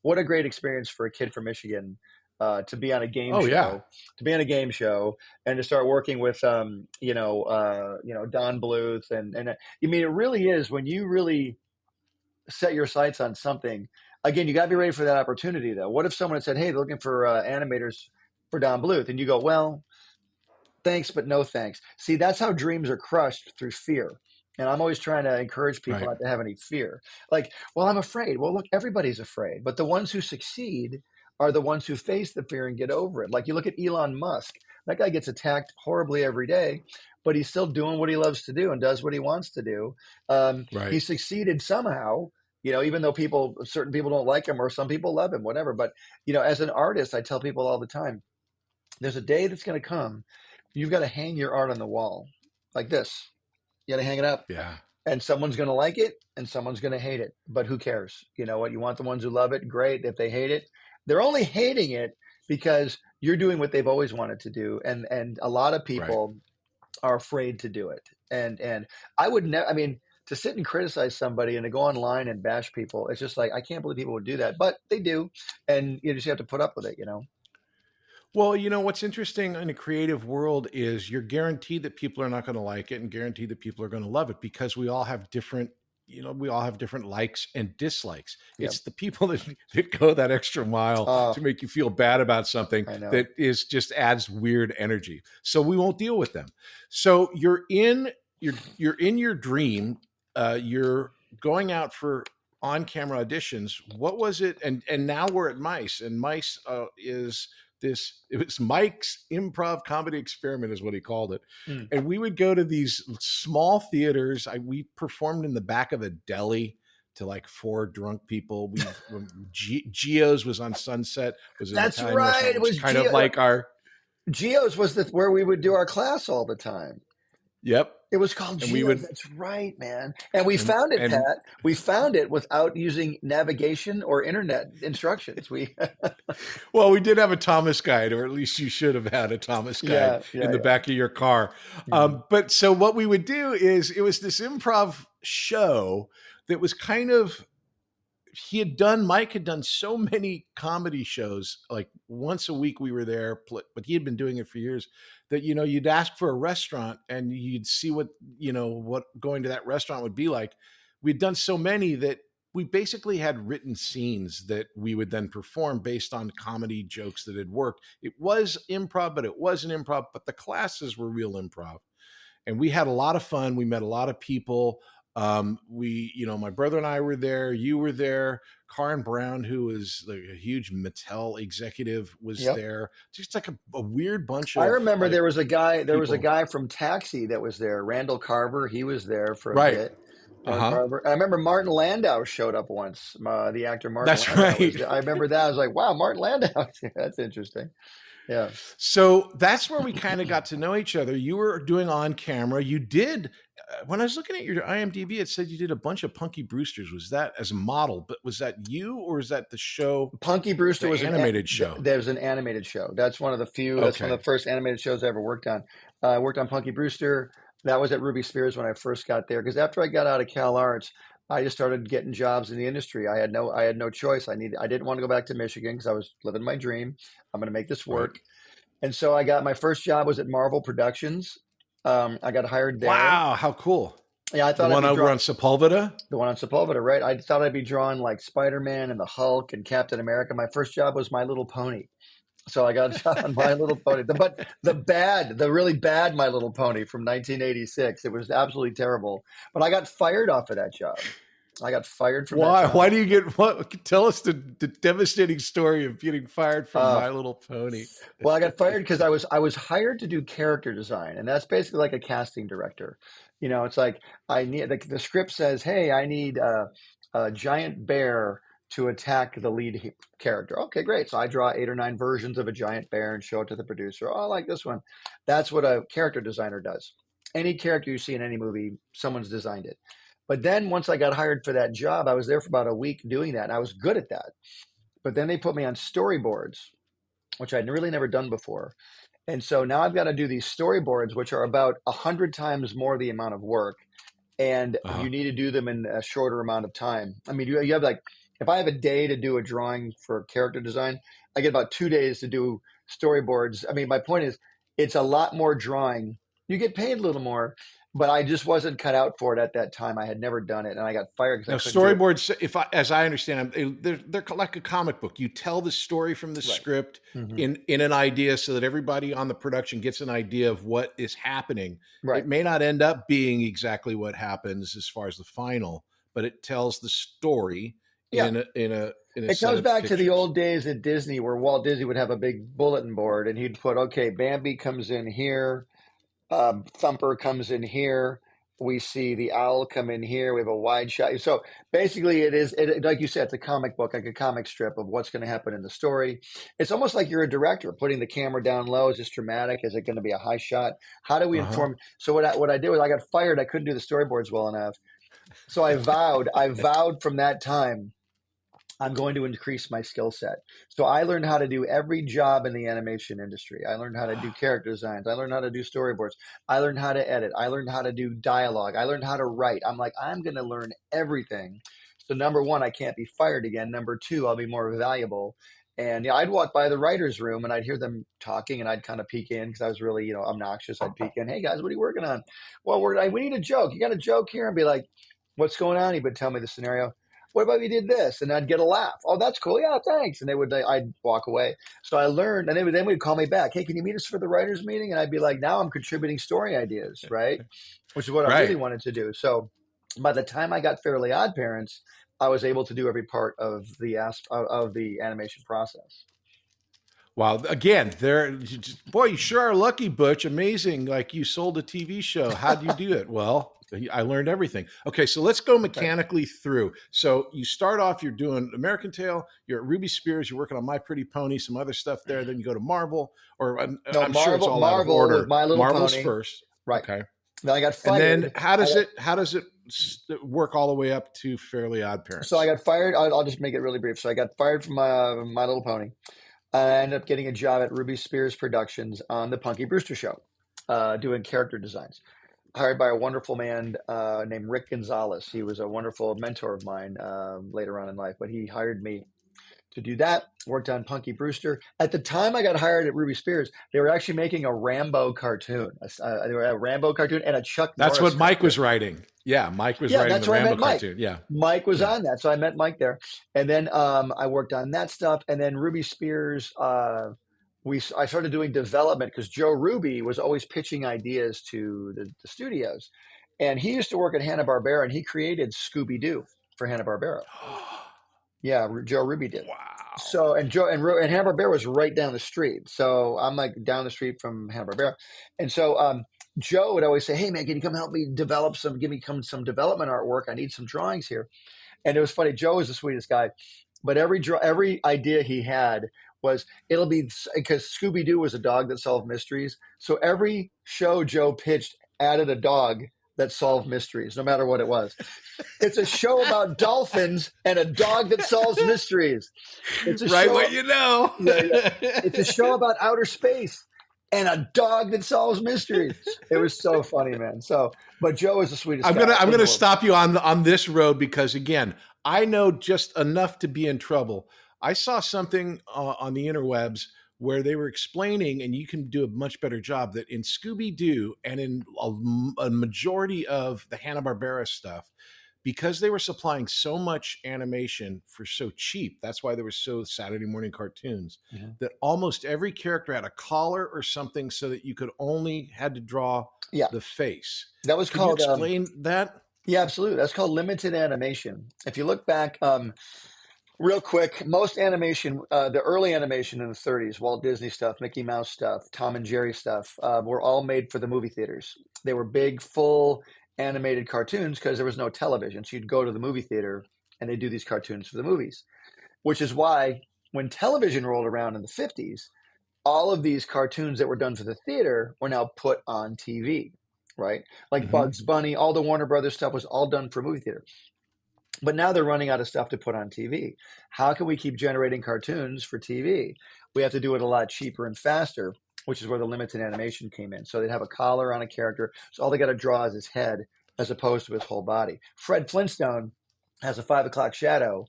S2: what a great experience for a kid from Michigan. To be on a game show, to be on a game show, and to start working with, Don Bluth, and I mean, it really is when you really set your sights on something. Again, you got to be ready for that opportunity, though. What if someone had said, "Hey, they're looking for animators for Don Bluth," and you go, "Well, thanks, but no thanks." See, that's how dreams are crushed through fear. And I'm always trying to encourage people not to have any fear. Like, well, I'm afraid. Well, look, everybody's afraid, but the ones who succeed are the ones who face the fear and get over it. Like you look at Elon Musk, that guy gets attacked horribly every day, but he's still doing what he loves to do and does what he wants to do. He succeeded somehow, even though certain people don't like him or some people love him, whatever. But, as an artist, I tell people all the time, there's a day that's going to come. You've got to hang your art on the wall like this. You got to hang it up.
S1: Yeah.
S2: And someone's going to like it and someone's going to hate it. But who cares? You know what? You want the ones who love it. Great. If they hate it, they're only hating it because you're doing what they've always wanted to do. And a lot of people are afraid to do it. And I would never, to sit and criticize somebody and to go online and bash people, it's just like, I can't believe people would do that, but they do. And you just have to put up with it,
S1: Well, what's interesting in a creative world is you're guaranteed that people are not going to like it and guaranteed that people are going to love it because we all have different likes and dislikes.
S2: Yep.
S1: It's the people that go that extra mile to make you feel bad about something that just adds weird energy. So we won't deal with them. So you're in your dream. You're going out for on-camera auditions. What was it? And now we're at Mice, and Mice it was Mike's improv comedy experiment is what he called it. And we would go to these small theaters. We performed in the back of a deli to like 4 drunk people. Gio's was on Sunset.
S2: That's right. It was
S1: kind of like our
S2: Gio's was where we would do our class all the time.
S1: Yep.
S2: It was called Gio's. That's right, man. And we found it, Pat. We found it without using navigation or internet instructions.
S1: Well, we did have a Thomas guide, or at least you should have had a Thomas guide in the back of your car. But so what we would do is it was this improv show that was kind of, Mike had done so many comedy shows, like once a week we were there, but he had been doing it for years, that, you'd ask for a restaurant and you'd see what going to that restaurant would be like. We'd done so many that we basically had written scenes that we would then perform based on comedy jokes that had worked. It was improv, but it wasn't improv, but the classes were real improv. And we had a lot of fun. We met a lot of people. My brother and I were there, you were there, Karen Brown, who was like a huge Mattel executive, was there. Just like a weird bunch of,
S2: I remember there was a guy from Taxi that was there, Randall Carver. He was there for a bit. Carver. I remember Martin Landau showed up once, the actor Martin Landau.
S1: Right.
S2: I remember that. I was like, wow, Martin Landau. That's interesting. Yeah.
S1: So that's where we kind of got to know each other. You were doing on camera. You did, when I was looking at your IMDb, it said you did a bunch of Punky Brewsters. Was that as a model? But was that you, or is that the show?
S2: Punky Brewster was
S1: an animated show.
S2: There was an animated show. That's one of the few. That's one of the first animated shows I ever worked on. I worked on Punky Brewster. That was at Ruby Spears when I first got there. Because after I got out of Cal Arts, I just started getting jobs in the industry. I had no choice. I didn't want to go back to Michigan because I was living my dream. I'm going to make this work. Right. And so my first job was at Marvel Productions. I got hired there.
S1: Wow, how cool.
S2: Yeah, I
S1: The
S2: thought I'd
S1: one
S2: be
S1: over
S2: drawing
S1: on Sepulveda?
S2: the one on Sepulveda, right? I thought I'd be drawing like Spider-Man and the Hulk and Captain America. My first job was My Little Pony. So I got a job on My Little Pony. But the really bad My Little Pony from 1986. It was absolutely terrible. But I got fired off of that job. I got fired from that
S1: Why?
S2: job.
S1: Why do you get what? Tell us the devastating story of getting fired from
S2: Uh,
S1: My Little Pony.
S2: Well, I got fired because I was hired to do character design, and that's basically like a casting director. It's like I need the script says, "Hey, I need a giant bear to attack the lead character." Okay, great. So I draw 8 or 9 versions of a giant bear and show it to the producer. Oh, I like this one. That's what a character designer does. Any character you see in any movie, someone's designed it. But then once I got hired for that job, I was there for about a week doing that, and I was good at that. But then they put me on storyboards, which I'd really never done before. And so now I've got to do these storyboards, which are about 100 times more the amount of work. And
S1: Uh-huh.
S2: you need to do them in a shorter amount of time. I mean, you have like, if I have a day to do a drawing for character design, I get about 2 days to do storyboards. I mean, my point is, it's a lot more drawing. You get paid a little more, but I just wasn't cut out for it at that time. I had never done it, and I got fired
S1: Now,
S2: because I couldn't do it.
S1: storyboards, as I understand them, they're like a comic book. You tell the story from the
S2: Right.
S1: script
S2: Mhm.
S1: in an idea, so that everybody on the production gets an idea of what is happening.
S2: Right.
S1: It may not end up being exactly what happens as far as the final, but it tells the story
S2: Yeah.
S1: in a
S2: It
S1: set
S2: comes
S1: of
S2: back to the
S1: pictures.
S2: old days at Disney where Walt Disney would have a big bulletin board and he'd put, okay, Bambi comes in here, Thumper comes in here, we see the owl come in here, we have a wide shot. So basically like you said, it's a comic book, like a comic strip of what's going to happen in the story. It's almost like you're a director putting the camera down low. Is this dramatic? Is it going to be a high shot? How do we
S1: Uh-huh.
S2: inform? So what I did was I got fired. I couldn't do the storyboards well enough. So I vowed from that time, I'm going to increase my skill set. So I learned how to do every job in the animation industry. I learned how to do character designs. I learned how to do storyboards. I learned how to edit. I learned how to do dialogue. I learned how to write. I'm like, I'm going to learn everything. So number one, I can't be fired again. Number two, I'll be more valuable. And I'd walk by the writer's room and I'd hear them talking and I'd kind of peek in because I was really, obnoxious. I'd peek in. Hey guys, what are you working on? Well, we need a joke. You got a joke here? And be like, what's going on? He would tell me the scenario. What about you did this? And I'd get a laugh. Oh, that's cool. Yeah, thanks. And I'd walk away. So I learned, and then would call me back. Hey, can you meet us for the writers' meeting? And I'd be like, now I'm contributing story ideas, right? Which is what I really wanted to do. So by the time I got Fairly OddParents, I was able to do every part of the animation process.
S1: Wow. Again, boy, you sure are lucky, Butch. Amazing. Like you sold a TV show. How'd you do it? Well, I learned everything. Okay, so let's go mechanically through. So you start off, you're doing American Tail, you're at Ruby Spears, you're working on My Pretty Pony, some other stuff there. Then you go to Marvel, or I'm sure it's all out of
S2: Marvel
S1: order.
S2: with My Little
S1: Marvel's
S2: Pony.
S1: first.
S2: Right.
S1: Okay.
S2: Then I got fired.
S1: And then how does it work all the way up to Fairly OddParents?
S2: So I got fired. I'll just make it really brief. So I got fired from My Little Pony. I ended up getting a job at Ruby Spears Productions on the Punky Brewster Show, doing character designs. Hired by a wonderful man named Rick Gonzalez. He was a wonderful mentor of mine later on in life, but he hired me to do that. Worked on Punky Brewster. At the time I got hired at Ruby Spears, they were actually making a Rambo cartoon. They were a Rambo cartoon and a Chuck
S1: That's
S2: Norris
S1: what Mike
S2: cartoon.
S1: was writing. Yeah, Mike was writing
S2: that's
S1: the
S2: where I
S1: Rambo
S2: met Mike.
S1: cartoon. Yeah.
S2: Mike was on that. So I met Mike there. And then I worked on that stuff. And then Ruby Spears, I started doing development because Joe Ruby was always pitching ideas to the studios. And he used to work at Hanna-Barbera and he created Scooby-Doo for Hanna-Barbera. Yeah, Joe Ruby did.
S1: Wow.
S2: So, and Hanna-Barbera was right down the street. So I'm like down the street from Hanna-Barbera. And so Joe would always say, hey man, can you come help me develop some development artwork? I need some drawings here. And it was funny. Joe was the sweetest guy, but every idea he had was it'll be because Scooby-Doo was a dog that solved mysteries. So every show Joe pitched added a dog that solved mysteries, no matter what it was. It's a show about dolphins and a dog that solves mysteries. It's a
S1: right
S2: show,
S1: what you know.
S2: It's a show about outer space and a dog that solves mysteries. It was so funny, man. So, but Joe is the sweetest
S1: I'm
S2: guy.
S1: gonna stop you on this road because again, I know just enough to be in trouble. I saw something on the interwebs where they were explaining, and you can do a much better job, that in Scooby-Doo and in a majority of the Hanna-Barbera stuff, because they were supplying so much animation for so cheap, that's why there were so Saturday morning cartoons, that almost every character had a collar or something so that you could only had to draw the face.
S2: That was
S1: Could you
S2: called
S1: explain that?
S2: Yeah, absolutely. That's called limited animation. If you look back, real quick, most animation, the early animation in the 30s, Walt Disney stuff, Mickey Mouse stuff, Tom and Jerry stuff, were all made for the movie theaters. They were big, full animated cartoons because there was no television. So you'd go to the movie theater and they do these cartoons for the movies, which is why when television rolled around in the 50s, all of these cartoons that were done for the theater were now put on TV, right? Like Bugs Bunny, all the Warner Brothers stuff was all done for movie theater. But now they're running out of stuff to put on TV. How can we keep generating cartoons for TV? We have to do it a lot cheaper and faster, which is where the limited animation came in. So they'd have a collar on a character. So all they got to draw is his head as opposed to his whole body. Fred Flintstone has a 5 o'clock shadow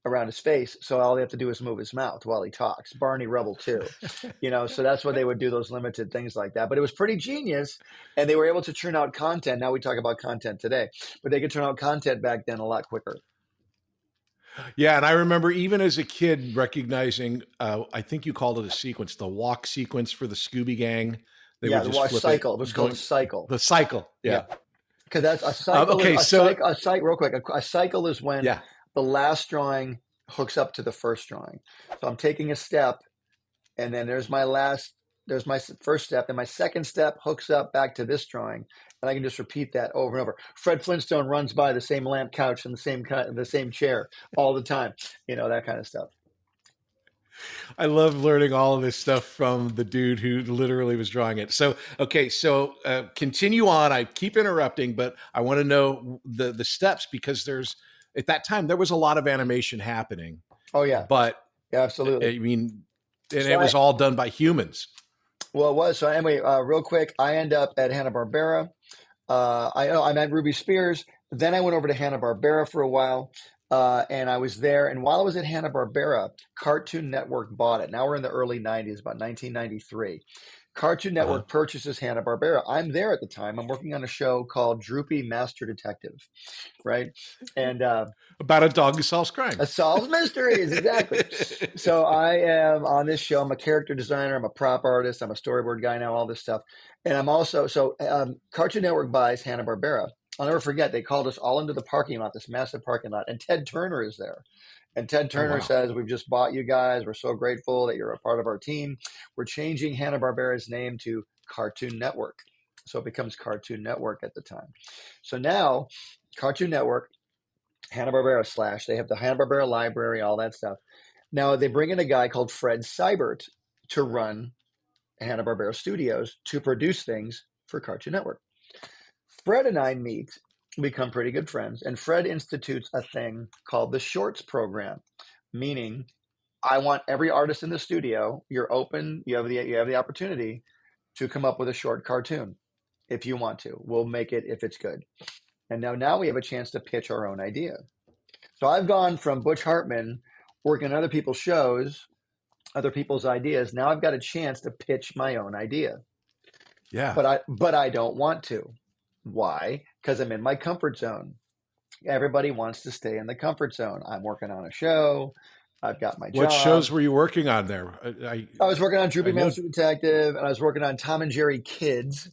S2: around his face. So all they have to do is move his mouth while he talks. Barney Rubble too, so that's why they would do those limited things like that. But it was pretty genius. And they were able to churn out content. Now we talk about content today, but they could turn out content back then a lot quicker.
S1: Yeah, and I remember even as a kid recognizing, I think you called it a sequence, the walk sequence for the Scooby Gang. They would
S2: the
S1: just
S2: walk
S1: flip
S2: cycle. It was called
S1: going-
S2: a cycle.
S1: The cycle, yeah.
S2: Because that's a cycle. Real quick. A cycle is when the last drawing hooks up to the first drawing. So I'm taking a step, and then there's my first step, and my second step hooks up back to this drawing, and I can just repeat that over and over. Fred Flintstone runs by the same lamp couch and the same chair all the time, that kind of stuff.
S1: I love learning all of this stuff from the dude who literally was drawing it. So, okay, continue on. I keep interrupting, but I want to know the steps, because at that time there was a lot of animation happening.
S2: Oh yeah,
S1: but
S2: yeah, absolutely.
S1: I mean, it was all done by humans.
S2: Well, it was. So anyway, real quick, I end up at Hanna-Barbera. I met Ruby Spears. Then I went over to Hanna-Barbera for a while. And I was there. And while I was at Hanna-Barbera, Cartoon Network bought it. Now we're in the early 90s, about 1993. Cartoon Network purchases Hanna-Barbera. I'm there at the time. I'm working on a show called Droopy Master Detective, right? And
S1: about a dog who solves crime.
S2: Solves mysteries, exactly. So I am on this show. I'm a character designer. I'm a prop artist. I'm a storyboard guy now, all this stuff. And I'm also, Cartoon Network buys Hanna-Barbera. I'll never forget, they called us all into the parking lot, this massive parking lot, and Ted Turner is there. And Ted Turner says, "We've just bought you guys. We're so grateful that you're a part of our team. We're changing Hanna-Barbera's name to Cartoon Network." So it becomes Cartoon Network at the time. So now, Cartoon Network, Hanna-Barbera / they have the Hanna-Barbera library, all that stuff. Now they bring in a guy called Fred Seibert to run Hanna-Barbera Studios to produce things for Cartoon Network. Fred and I meet, become pretty good friends, and Fred institutes a thing called the Shorts program, meaning I want every artist in the studio, you're open, you have the opportunity to come up with a short cartoon if you want to. We'll make it if it's good. And now we have a chance to pitch our own idea. So I've gone from Butch Hartman working on other people's shows, other people's ideas. Now I've got a chance to pitch my own idea.
S1: Yeah.
S2: But I don't want to. Why? Because I'm in my comfort zone. Everybody wants to stay in the comfort zone. I'm working on a show. I've got my job.
S1: What shows were you working on there?
S2: I was working on Droopy Master Detective, and I was working on Tom and Jerry Kids,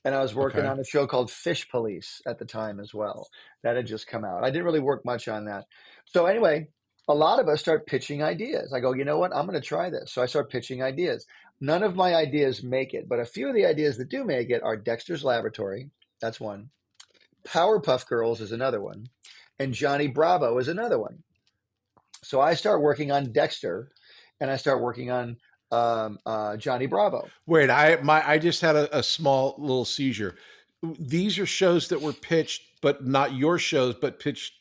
S2: and I was working on a show called Fish Police at the time as well. That had just come out. I didn't really work much on that. So anyway, a lot of us start pitching ideas. I go, you know what? I'm going to try this. So I start pitching ideas. None of my ideas make it, but a few of the ideas that do make it are Dexter's Laboratory. That's one. Powerpuff Girls is another one. And Johnny Bravo is another one. So I start working on Dexter, and I start working on Johnny Bravo.
S1: Wait, I just had a small little seizure. These are shows that were pitched, but not your shows, but pitched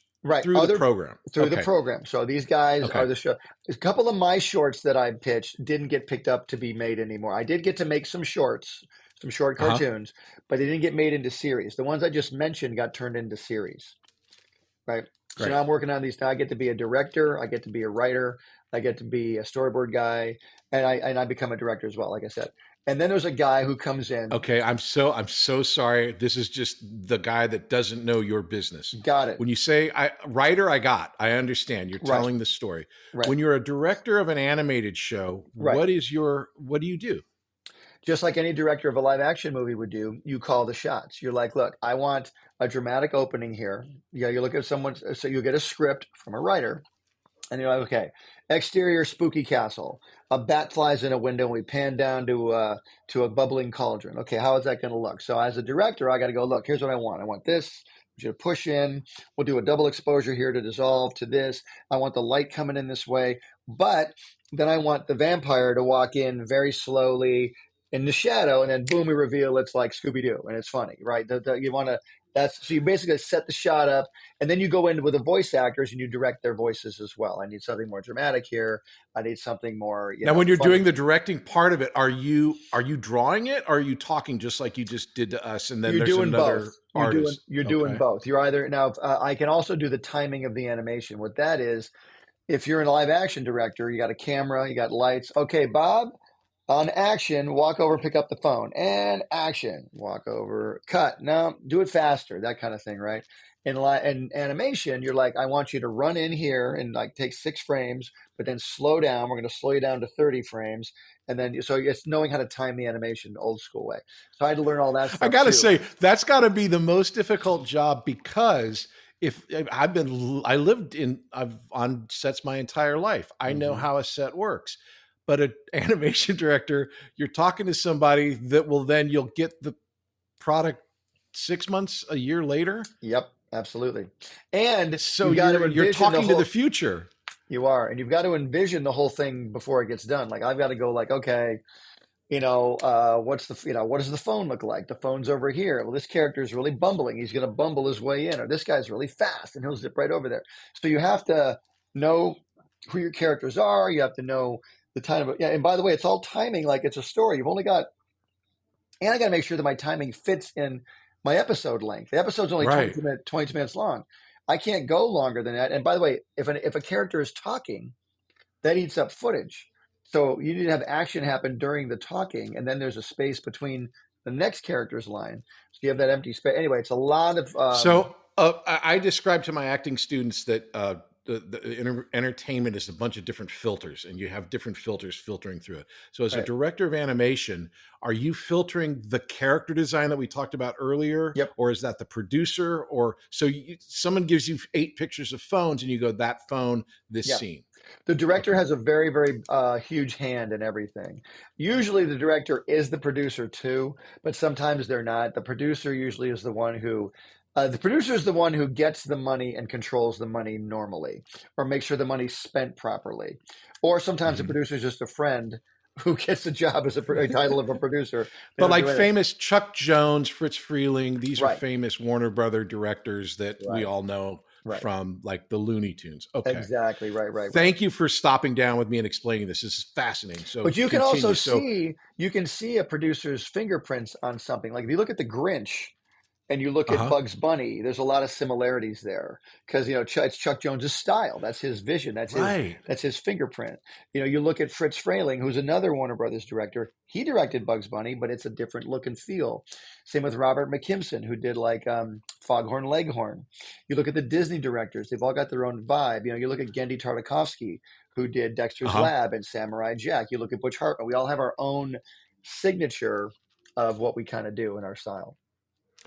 S1: through the program.
S2: Through the program. So these guys are the show. A couple of my shorts that I pitched didn't get picked up to be made anymore. I did get to make some shorts, some short cartoons, but they didn't get made into series. The ones I just mentioned got turned into series. right? So
S1: Great.
S2: now I'm working on these. Now I get to be a director. I get to be a writer. I get to be a storyboard guy, and I become a director as well, like I said. And then there's a guy who comes in.
S1: Okay, I'm so sorry. This is just the guy that doesn't know your business.
S2: Got it.
S1: When you say writer, I understand. You're
S2: Right.
S1: telling the story.
S2: Right.
S1: When you're a director of an animated show,
S2: Right.
S1: what do you do?
S2: Just like any director of a live action movie would do, you call the shots. You're like, look, I want a dramatic opening here. Yeah, you look at someone, so you get a script from a writer, and you're like, okay, exterior spooky castle. A bat flies in a window, and we pan down to a bubbling cauldron. Okay, how is that going to look? So as a director, I got to go, look, here's what I want. I want this. I want you to push in. We'll do a double exposure here to dissolve to this. I want the light coming in this way. But then I want the vampire to walk in very slowly in the shadow, and then boom, we reveal it's like Scooby-Doo, and it's funny, right? You want to. So you basically set the shot up, and then you go in with the voice actors and you direct their voices as well. I need something more dramatic here. I need something more.
S1: Now, when you're
S2: funny.
S1: doing the directing part of it, are you drawing it, or are you talking just like you just did to us? And then
S2: You're
S1: there's
S2: doing
S1: another
S2: both.
S1: artist.
S2: You're doing both. You're either now. I can also do the timing of the animation. What that is, if you're a live action director, you got a camera, you got lights. Okay, Bob. On action, walk over, pick up the phone, and action, walk over, cut. No, do it faster, that kind of thing, right? In animation, you're like, I want you to run in here and like take 6 frames, but then slow down. We're going to slow you down to 30 frames, and then so it's knowing how to time the animation old school way. So I had to learn all that stuff.
S1: I got to say, that's got to be the most difficult job, because I've on sets my entire life. I know how a set works. But an animation director, you're talking to somebody that you'll get the product 6 months, a year later.
S2: Yep, absolutely. And
S1: so you're talking to the future.
S2: You are, and you've got to envision the whole thing before it gets done. Like I've got to go like, okay, what does the phone look like? The phone's over here. Well, this character is really bumbling. He's going to bumble his way in, or this guy's really fast and he'll zip right over there. So you have to know who your characters are. You have to know the time of, and by the way, it's all timing like it's a story. You've only got, and I got to make sure that my timing fits in my episode length. The episode's only 22 minutes long. I can't go longer than that. And by the way, if a character is talking, that eats up footage. So you need to have action happen during the talking, and then there's a space between the next character's line. So you have that empty space. Anyway, it's a lot of.
S1: I describe to my acting students that the entertainment is a bunch of different filters, and you have different filters filtering through it. So as a director of animation, are you filtering the character design that we talked about earlier?
S2: Yep.
S1: Or is that the producer? Or someone gives you 8 pictures of phones and you go, that phone, this scene.
S2: The director has a very, very huge hand in everything. Usually the director is the producer too, but sometimes they're not. The producer usually is the one who the producer is the one who gets the money and controls the money normally, or makes sure the money's spent properly. Or sometimes the producer is just a friend who gets the job as a title of a producer.
S1: But like famous Chuck Jones, Fritz Freeling, these are famous Warner Brother directors that we all know from like the Looney Tunes. Okay.
S2: Exactly. Right.
S1: Thank you for stopping down with me and explaining this. This is fascinating. So,
S2: but you can also see a producer's fingerprints on something. Like if you look at The Grinch, and you look at Bugs Bunny, there's a lot of similarities there because, it's Chuck Jones's style. That's his vision. That's his fingerprint. You look at Fritz Frayling, who's another Warner Brothers director. He directed Bugs Bunny, but it's a different look and feel. Same with Robert McKimson, who did like Foghorn Leghorn. You look at the Disney directors. They've all got their own vibe. You look at Gendy Tartakovsky, who did Dexter's Lab and Samurai Jack. You look at Butch Hartman. We all have our own signature of what we kind of do in our style.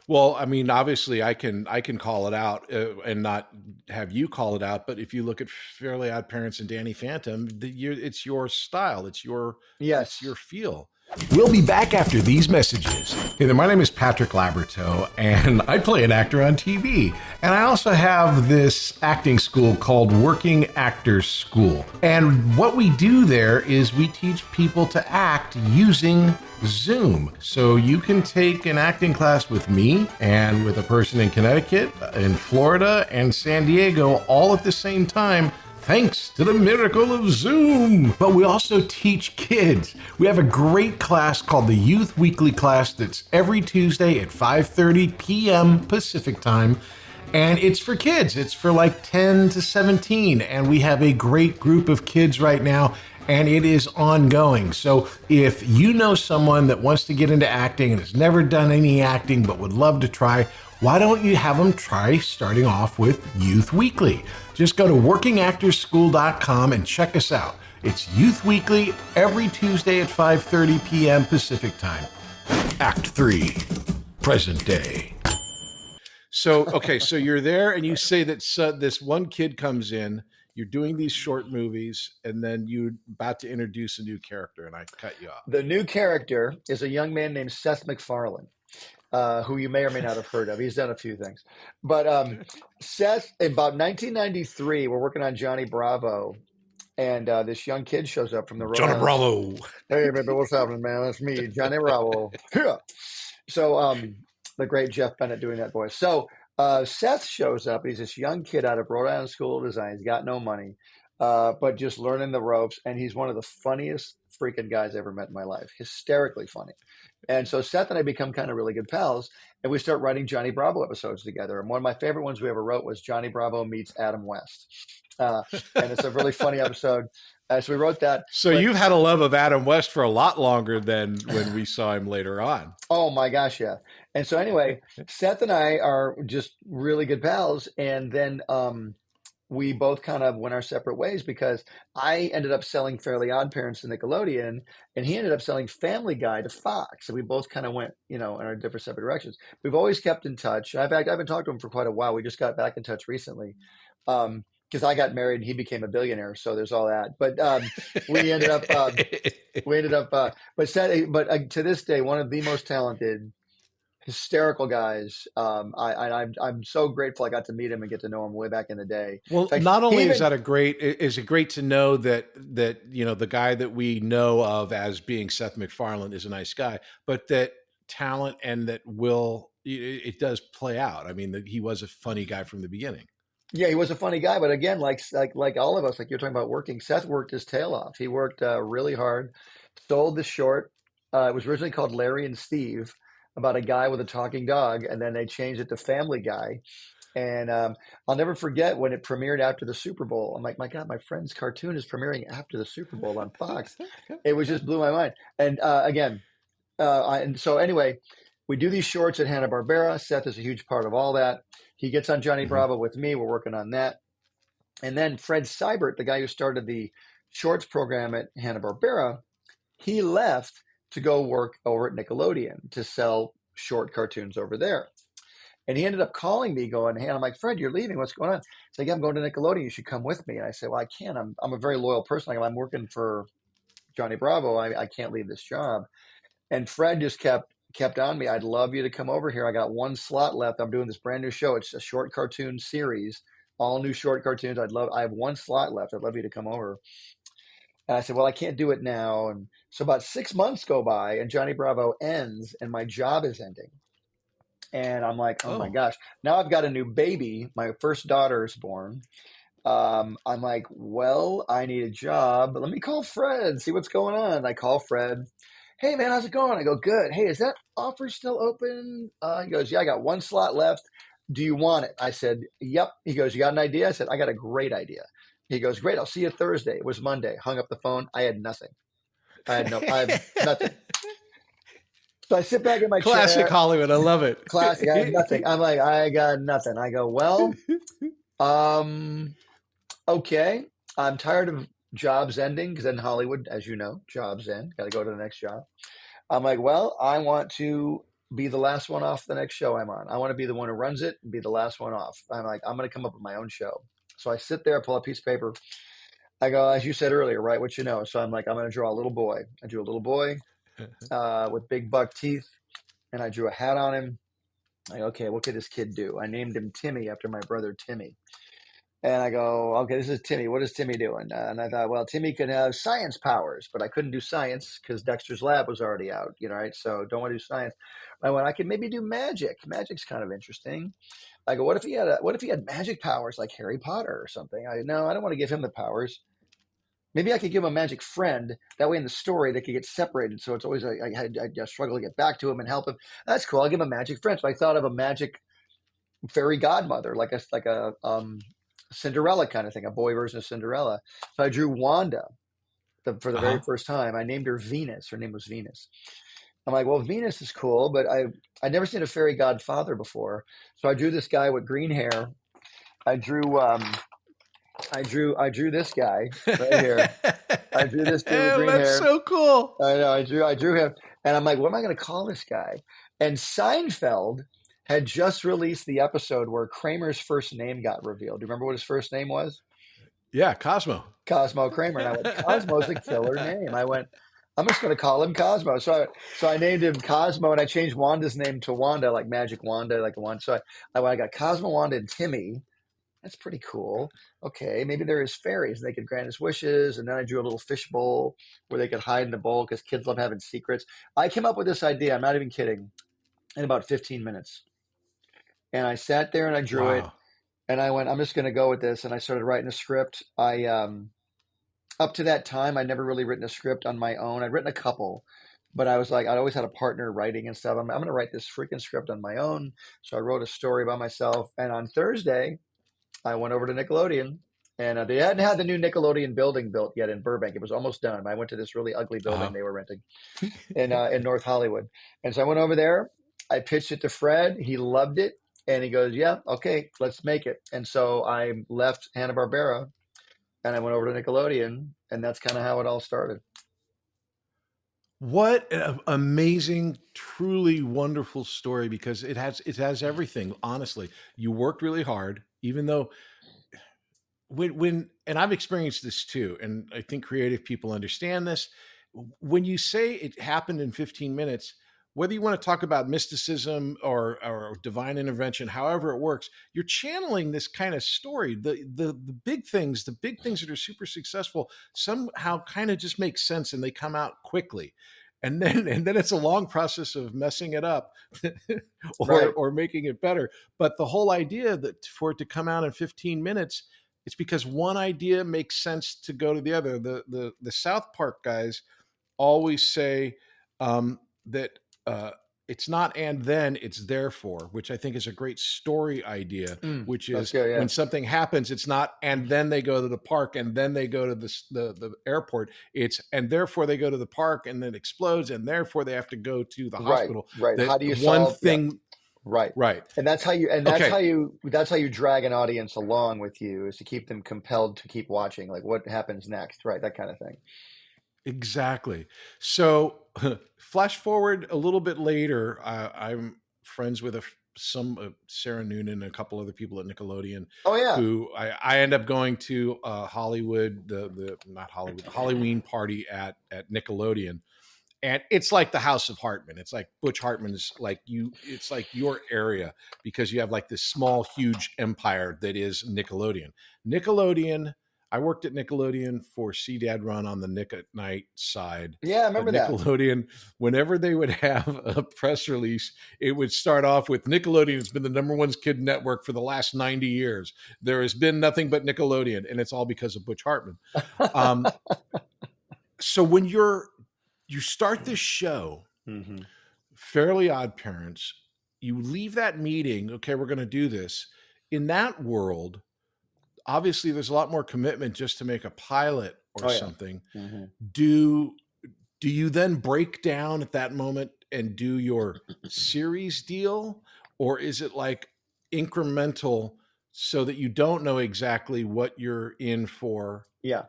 S1: Well, I mean, obviously, I can call it out and not have you call it out. But if you look at Fairly OddParents and Danny Phantom, it's your style, it's your feel. We'll be back after these messages. Hey there, my name is Patrick Labyorteaux, and I play an actor on TV. And I also have this acting school called Working Actors School. And what we do there is we teach people to act using Zoom. So you can take an acting class with me and with a person in Connecticut, in Florida, and San Diego all at the same time, thanks to the miracle of Zoom. But we also teach kids. We have a great class called the Youth Weekly class that's every Tuesday at 5:30 p.m. Pacific time. And it's for kids. It's for like 10 to 17. And we have a great group of kids right now, and it is ongoing. So if you know someone that wants to get into acting and has never done any acting but would love to try, why don't you have them try starting off with Youth Weekly? Just go to workingactorsschool.com and check us out. It's Youth Weekly every Tuesday at 5:30 p.m. Pacific Time. Act 3, present day. So, okay, so you're there and you say that this one kid comes in, you're doing these short movies, and then you're about to introduce a new character, and I cut you off.
S2: The new character is a young man named Seth MacFarlane, who you may or may not have heard of. He's done a few things. But Seth, in about 1993, we're working on Johnny Bravo, and this young kid shows up from the Rhode
S1: Johnny
S2: Island.
S1: Bravo.
S2: Hey, baby, what's happening, man? That's me, Johnny Bravo. Yeah. So the great Jeff Bennett doing that voice. So Seth shows up. He's this young kid out of Rhode Island School of Design. He's got no money, but just learning the ropes. And he's one of the funniest freaking guys I ever met in my life. Hysterically funny. And so Seth and I become kind of really good pals, and we start writing Johnny Bravo episodes together. And one of my favorite ones we ever wrote was Johnny Bravo meets Adam West. And it's a really funny episode. So we wrote that.
S1: So you've had a love of Adam West for a lot longer than when we saw him later on.
S2: Oh my gosh, yeah. And so anyway, Seth and I are just really good pals. And then we both kind of went our separate ways because I ended up selling Fairly OddParents to Nickelodeon, and he ended up selling Family Guy to Fox. And we both kind of went, in our different separate directions. We've always kept in touch. I've been talking to him for quite a while. We just got back in touch recently. Because I got married and he became a billionaire, so there's all that. But we ended up, but to this day, one of the most talented, hysterical guys. I'm so grateful I got to meet him and get to know him way back in the day.
S1: Well,
S2: fact,
S1: not only is it great to know that the guy that we know of as being Seth MacFarlane is a nice guy, but that talent and that it does play out. I mean, that he was a funny guy from the beginning.
S2: Yeah, he was a funny guy, but again, like all of us, like you're talking about working, Seth worked his tail off. He worked really hard, sold the short. It was originally called Larry and Steve, about a guy with a talking dog, and then they changed it to Family Guy. And I'll never forget when it premiered after the Super Bowl. I'm like, my God, my friend's cartoon is premiering after the Super Bowl on Fox. It was just blew my mind. And and so anyway, we do these shorts at Hanna-Barbera. Seth is a huge part of all that. He gets on Johnny Bravo with me. We're working on that. And then Fred Seibert, the guy who started the shorts program at Hanna-Barbera, he left to go work over at Nickelodeon to sell short cartoons over there. And he ended up calling me going, hey, I'm like, Fred, you're leaving. What's going on? He's like, yeah, I'm going to Nickelodeon. You should come with me. And I said, well, I can't. I'm a very loyal person. I'm working for Johnny Bravo. I can't leave this job. And Fred just kept on me. I'd love you to come over here. I got one slot left. I'm doing this brand new show. It's a short cartoon series, all new short cartoons. I have one slot left. I'd love you to come over. And I said, well, I can't do it now. And so about 6 months go by and Johnny Bravo ends and my job is ending. And I'm like, oh my gosh, now I've got a new baby. My first daughter is born. I'm like, well, I need a job. Let me call Fred, see what's going on. I call Fred. Hey, man, how's it going? I go, good. Hey, is that offer still open? He goes, yeah, I got one slot left. Do you want it? I said, yep. He goes, you got an idea? I said, I got a great idea. He goes, great. I'll see you Thursday. It was Monday. Hung up the phone. I had nothing. I have nothing. So I sit back in my chair.
S1: Classic Hollywood. I love it.
S2: Classic. I have nothing. I'm like, I got nothing. I go, well, okay. I'm tired of jobs ending because in Hollywood, as you know, jobs end. Got to go to the next job. I'm like, well, I want to be the last one off the next show I'm on. I want to be the one who runs it and be the last one off. I'm like, I'm going to come up with my own show. So I sit there, pull a piece of paper. I go, as you said earlier, write what you know. So I'm like, I'm going to draw a little boy. I drew a little boy with big buck teeth, and I drew a hat on him. I go, okay, what could this kid do? I named him Timmy after my brother Timmy. And I go, okay, this is Timmy. What is Timmy doing? And I thought, well, Timmy could have science powers, but I couldn't do science because Dexter's Lab was already out, right? So don't want to do science. I went, I could maybe do magic. Magic's kind of interesting. I go, what if he had magic powers like Harry Potter or something? No, I don't want to give him the powers. Maybe I could give him a magic friend. That way in the story, they could get separated. So it's always I struggle to get back to him and help him. That's cool. I'll give him a magic friend. So I thought of a magic fairy godmother, like a Cinderella kind of thing, a boy version of Cinderella. So I drew Wanda for the very first time. I named her Venus. Her name was Venus. I'm like, well, Venus is cool, but I'd never seen a fairy godfather before. So I drew this guy with green hair. I drew this guy right here. I drew this dude with green hair.
S1: That's so cool.
S2: I know. I drew him, and I'm like, what am I going to call this guy? And Seinfeld had just released the episode where Kramer's first name got revealed. Do you remember what his first name was?
S1: Yeah, Cosmo.
S2: Cosmo Kramer. And I went, Cosmo's a killer name. I went, I'm just going to call him Cosmo. So I named him Cosmo, and I changed Wanda's name to Wanda, like Magic Wanda, like a one. So I got Cosmo, Wanda, and Timmy. That's pretty cool. Okay, maybe there is fairies and they could grant us wishes. And then I drew a little fish bowl where they could hide in the bowl because kids love having secrets. I came up with this idea, I'm not even kidding, in about 15 minutes. And I sat there and I drew it. And I went, I'm just going to go with this. And I started writing a script. Up to that time, I'd never really written a script on my own. I'd written a couple, but I was like, I'd always had a partner writing and stuff. I'm going to write this freaking script on my own. So I wrote a story by myself. And on Thursday, I went over to Nickelodeon, and they hadn't had the new Nickelodeon building built yet in Burbank. It was almost done. I went to this really ugly building they were renting in North Hollywood. And so I went over there. I pitched it to Fred. He loved it. And he goes, yeah, okay, let's make it. And so I left Hanna-Barbera, and I went over to Nickelodeon, and that's kind of how it all started.
S1: What an amazing, truly wonderful story, because it has everything. Honestly, you worked really hard, even though when and I've experienced this too, and I think creative people understand this. When you say it happened in 15 minutes, whether you want to talk about mysticism or divine intervention, however it works, you're channeling this kind of story. The big things that are super successful somehow kind of just make sense, and they come out quickly. And then it's a long process of messing it up or making it better. But the whole idea that for it to come out in 15 minutes, it's because one idea makes sense to go to the other. The South Park guys always say that it's not and then, it's therefore, which I think is a great story idea, which is when something happens, it's not and then they go to the park and then they go to the airport. It's and therefore they go to the park and then it explodes and therefore they have to go to the hospital.
S2: Right. How do you
S1: one
S2: solve
S1: thing?
S2: Yeah. Right. And that's how you drag an audience along with you, is to keep them compelled to keep watching. Like, what happens next? Right. That kind of thing.
S1: Exactly. So flash forward a little bit later, I'm friends with Sarah Noonan and a couple other people at Nickelodeon.
S2: Oh yeah.
S1: Who I end up going to Hollywood, the Halloween party at Nickelodeon. And it's like the House of Hartman. It's like Butch Hartman's it's like your area, because you have like this small, huge empire that is Nickelodeon. I worked at Nickelodeon for See Dad Run on the Nick at Night side.
S2: Yeah, I remember that.
S1: Nickelodeon, whenever they would have a press release, it would start off with Nickelodeon has been the #1 kid network for the last 90 years. There has been nothing but Nickelodeon, and it's all because of Butch Hartman. So when you start this show, Fairly OddParents, you leave that meeting, okay, we're going to do this. In that world, obviously there's a lot more commitment just to make a pilot or something. Do you then break down at that moment and do your series deal, or is it like incremental so that you don't know exactly what you're in for?
S2: Yeah.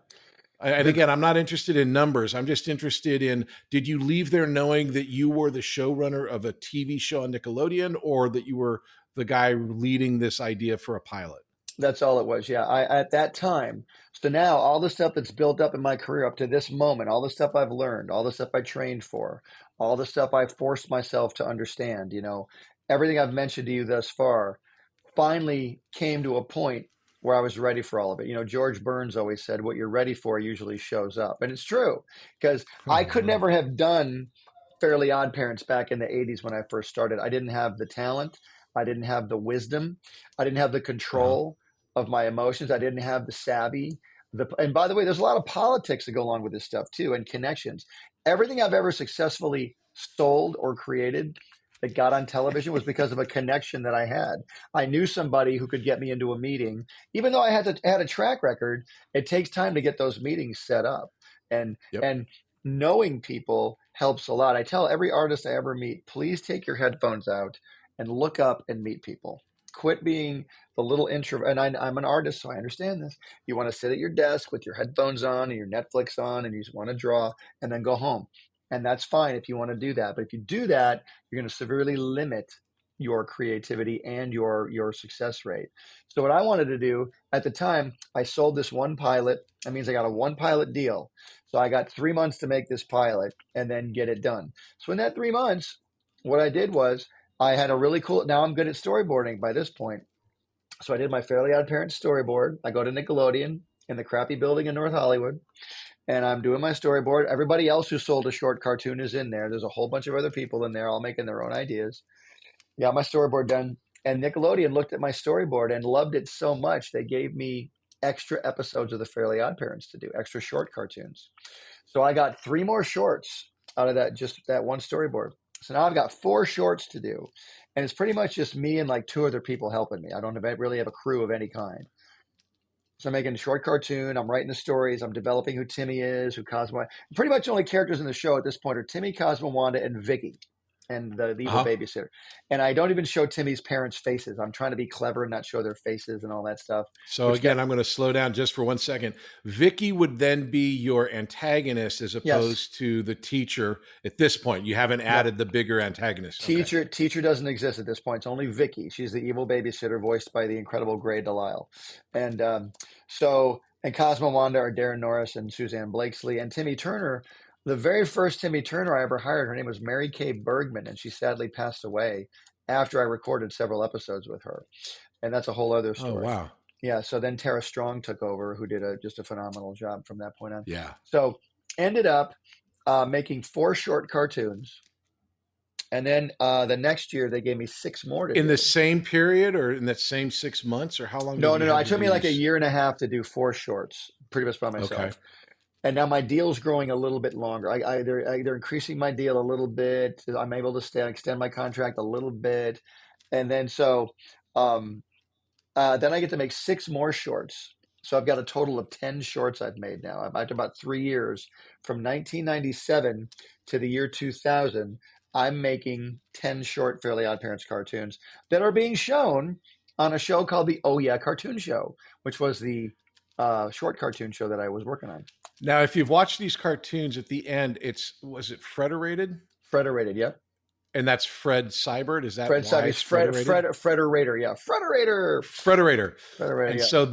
S1: And again, I'm not interested in numbers. I'm just interested in, did you leave there knowing that you were the showrunner of a TV show on Nickelodeon, or that you were the guy leading this idea for a pilot?
S2: That's all it was. Yeah. At that time. So now all the stuff that's built up in my career up to this moment, all the stuff I've learned, all the stuff I trained for, all the stuff I forced myself to understand, everything I've mentioned to you thus far finally came to a point where I was ready for all of it. George Burns always said, what you're ready for usually shows up. And it's true, because I could never have done Fairly OddParents back in the 80s when I first started. I didn't have the talent. I didn't have the wisdom. I didn't have the control of my emotions. I didn't have the savvy. And by the way, there's a lot of politics that go along with this stuff too, and connections. Everything I've ever successfully sold or created that got on television was because of a connection that I had. I knew somebody who could get me into a meeting, even though I had a track record. It takes time to get those meetings set up, and
S1: Yep.
S2: knowing people helps a lot. I tell every artist I ever meet, please take your headphones out and look up and meet people. Quit being the little introvert. And I'm an artist, so I understand this. You want to sit at your desk with your headphones on and your Netflix on, and you just want to draw and then go home. And that's fine if you want to do that. But if you do that, you're going to severely limit your creativity and your success rate. So what I wanted to do at the time, I sold this one pilot. That means I got a one pilot deal. So I got 3 months to make this pilot and then get it done. So in that 3 months, what I did was I had a really cool, now I'm good at storyboarding by this point. So I did my Fairly OddParents storyboard. I go to Nickelodeon in the crappy building in North Hollywood, and I'm doing my storyboard. Everybody else who sold a short cartoon is in there. There's a whole bunch of other people in there, all making their own ideas. Got my storyboard done, and Nickelodeon looked at my storyboard and loved it so much they gave me extra episodes of the Fairly OddParents to do, extra short cartoons. So I got 3 more shorts out of that one storyboard. So now I've got 4 shorts to do, and it's pretty much just me and like 2 other people helping me. I don't really have a crew of any kind. So I'm making a short cartoon. I'm writing the stories. I'm developing who Timmy is, who Cosmo. Pretty much the only characters in the show at this point are Timmy, Cosmo, Wanda, and Vicky, and the evil babysitter. And I don't even show Timmy's parents' faces. I'm trying to be clever and not show their faces and all that stuff.
S1: So again, I'm going to slow down just for 1 second. Vicky would then be your antagonist as opposed to the teacher at this point. You haven't added the bigger antagonist.
S2: Teacher doesn't exist at this point. It's only Vicky. She's the evil babysitter voiced by the incredible Gray Delisle. And and Cosmo and Wanda are Darren Norris and Suzanne Blakesley. And Timmy Turner, the very first Timmy Turner I ever hired, her name was Mary Kay Bergman, and she sadly passed away after I recorded several episodes with her. And that's a whole other story.
S1: Oh, wow.
S2: Yeah, so then Tara Strong took over, who did just a phenomenal job from that point on.
S1: Yeah.
S2: So ended up making 4 short cartoons. And then the next year, they gave me 6 more to do.
S1: In the same period or in that same 6 months, or how long?
S2: No. It took me like a year and a half to do 4 shorts, pretty much by myself.
S1: Okay.
S2: And now my deal's growing a little bit longer. They're increasing my deal a little bit. I'm able to extend my contract a little bit. And then then I get to make 6 more shorts. So I've got a total of 10 shorts I've made now. After about 3 years, from 1997 to the year 2000, I'm making 10 short Fairly OddParents cartoons that are being shown on a show called the Oh Yeah Cartoon Show, which was the short cartoon show that I was working on.
S1: Now, if you've watched these cartoons at the end, was it Frederated?
S2: Frederated, yep.
S1: And that's Fred Seibert. Is that
S2: Fred
S1: why
S2: Seibert?
S1: it's Frederated?
S2: Frederator, yeah. Frederator.
S1: And
S2: Yeah.
S1: so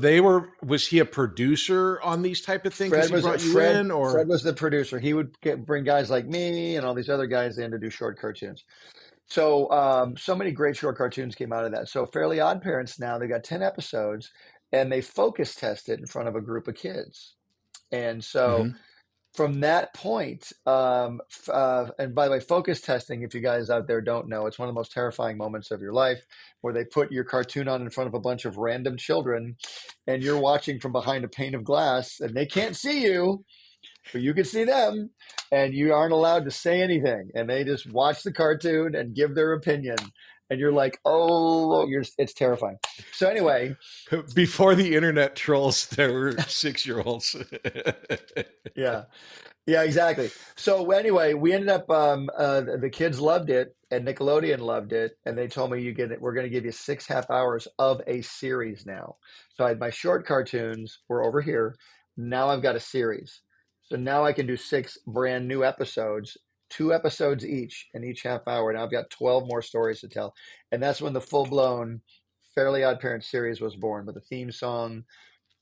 S1: was he a producer on these type of things?
S2: Fred was
S1: Fred
S2: the producer. He would bring guys like me and all these other guys in to do short cartoons. So so many great short cartoons came out of that. So Fairly OddParents now, they got 10 episodes, and they focus test it in front of a group of kids. And so from that point, and by the way, focus testing, if you guys out there don't know, it's one of the most terrifying moments of your life, where they put your cartoon on in front of a bunch of random children, and you're watching from behind a pane of glass, and they can't see you, but you can see them, and you aren't allowed to say anything, and they just watch the cartoon and give their opinion. And you're like, it's terrifying. So anyway.
S1: Before the internet trolls, there were 6-year-olds.
S2: Yeah, exactly. So anyway, we ended up, the kids loved it, and Nickelodeon loved it. And they told me, we're going to give you 6 half hours of a series now. So I had my short cartoons were over here. Now I've got a series. So now I can do 6 brand new episodes, 2 episodes each, in each half hour. Now I've got 12 more stories to tell. And that's when the full-blown Fairly OddParents series was born, with a theme song,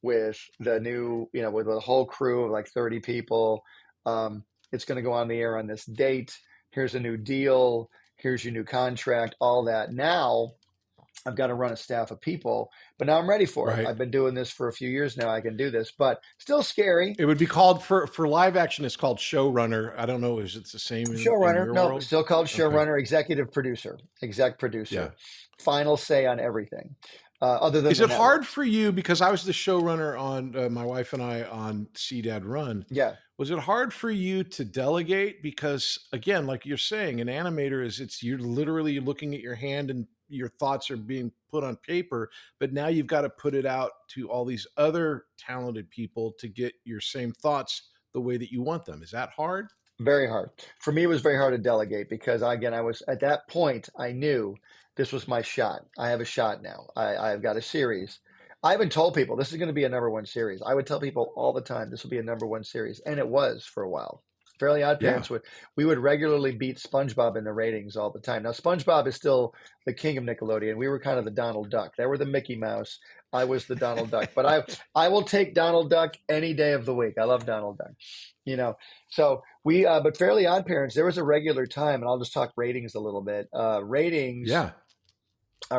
S2: with the new, with a whole crew of like 30 people. It's going to go on the air on this date. Here's a new deal. Here's your new contract, all that. Now I've got to run a staff of people, but now I'm ready for it. I've been doing this for a few years now. I can do this, but still scary.
S1: It would be called, for live action, it's called showrunner. I don't know. Is it the same?
S2: Showrunner. No,
S1: world?
S2: Still called showrunner, executive producer, exec producer, final say on everything. other than
S1: Is
S2: the
S1: it
S2: network.
S1: hard for you, because I was the showrunner on my wife and I on See Dad Run?
S2: Yeah.
S1: Was it hard for you to delegate? Because again, like you're saying, an animator you're literally looking at your hand and your thoughts are being put on paper, but now you've got to put it out to all these other talented people to get your same thoughts the way that you want them. Is that hard?
S2: Very hard. For me, it was very hard to delegate because, again, I was at that point, I knew this was my shot. I have a shot now. I've got a series. I even told people this is going to be a #1 series. I would tell people all the time this will be a #1 series, and it was for a while. Fairly Odd
S1: Yeah.
S2: Parents we would regularly beat SpongeBob in the ratings all the time. Now SpongeBob is still the king of Nickelodeon. We were kind of the Donald Duck. They were the Mickey Mouse. I was the Donald Duck. But I will take Donald Duck any day of the week. I love Donald Duck. So but Fairly Odd Parents, there was a regular time, and I'll just talk ratings a little bit. Ratings.
S1: Yeah.
S2: They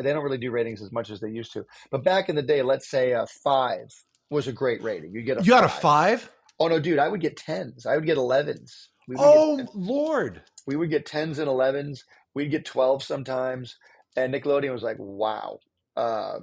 S2: don't really do ratings as much as they used to. But back in the day, let's say 5 was a great rating. You got a
S1: 5?
S2: Oh no, dude! I would get 10s. I would get 11s.
S1: Lord!
S2: We would get 10s and 11s. We'd get 12 sometimes. And Nickelodeon was like, "Wow."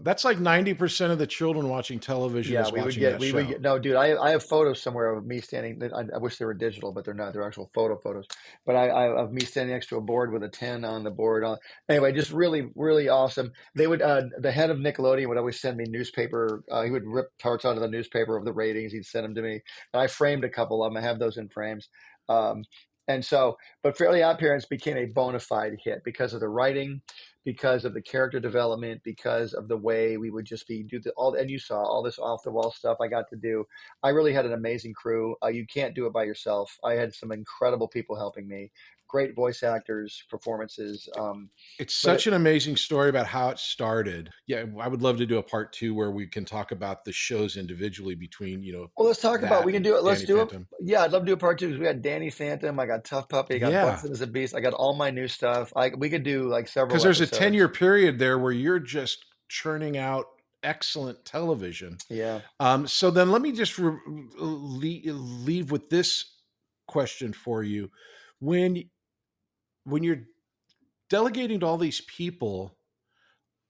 S1: That's like 90% of the children watching television.
S2: Yeah,
S1: is
S2: we would
S1: watching
S2: get.
S1: that
S2: We
S1: show.
S2: would get. No, dude, I have photos somewhere of me standing. I wish they were digital, but they're not. They're actual photos. But I of me standing next to a board with a 10 on the board. Anyway, just really, really awesome. They would. The head of Nickelodeon would always send me newspaper. He would rip parts out of the newspaper of the ratings. He'd send them to me, and I framed a couple of them. I have those in frames. But Fairly Odd Parents became a bona fide hit because of the writing, because of the character development, because of the way we would just and you saw all this off the wall stuff I got to do. I really had an amazing crew. You can't do it by yourself. I had some incredible people helping me, great voice actors, performances.
S1: It's such an amazing story about how it started. Yeah, I would love to do a part 2 where we can talk about the shows individually between,
S2: Well, let's talk about. We can do it. Let's
S1: Danny
S2: do
S1: Phantom.
S2: it. Yeah, I'd love to do a part 2 because we got Danny Phantom. I got Tough Puppy. I got Bunsen as a Beast. I got all my new stuff. We could do like several.
S1: Because there's
S2: episodes.
S1: a 10-year period there where you're just churning out excellent television.
S2: Yeah.
S1: So then let me just leave with this question for you. When you're delegating to all these people,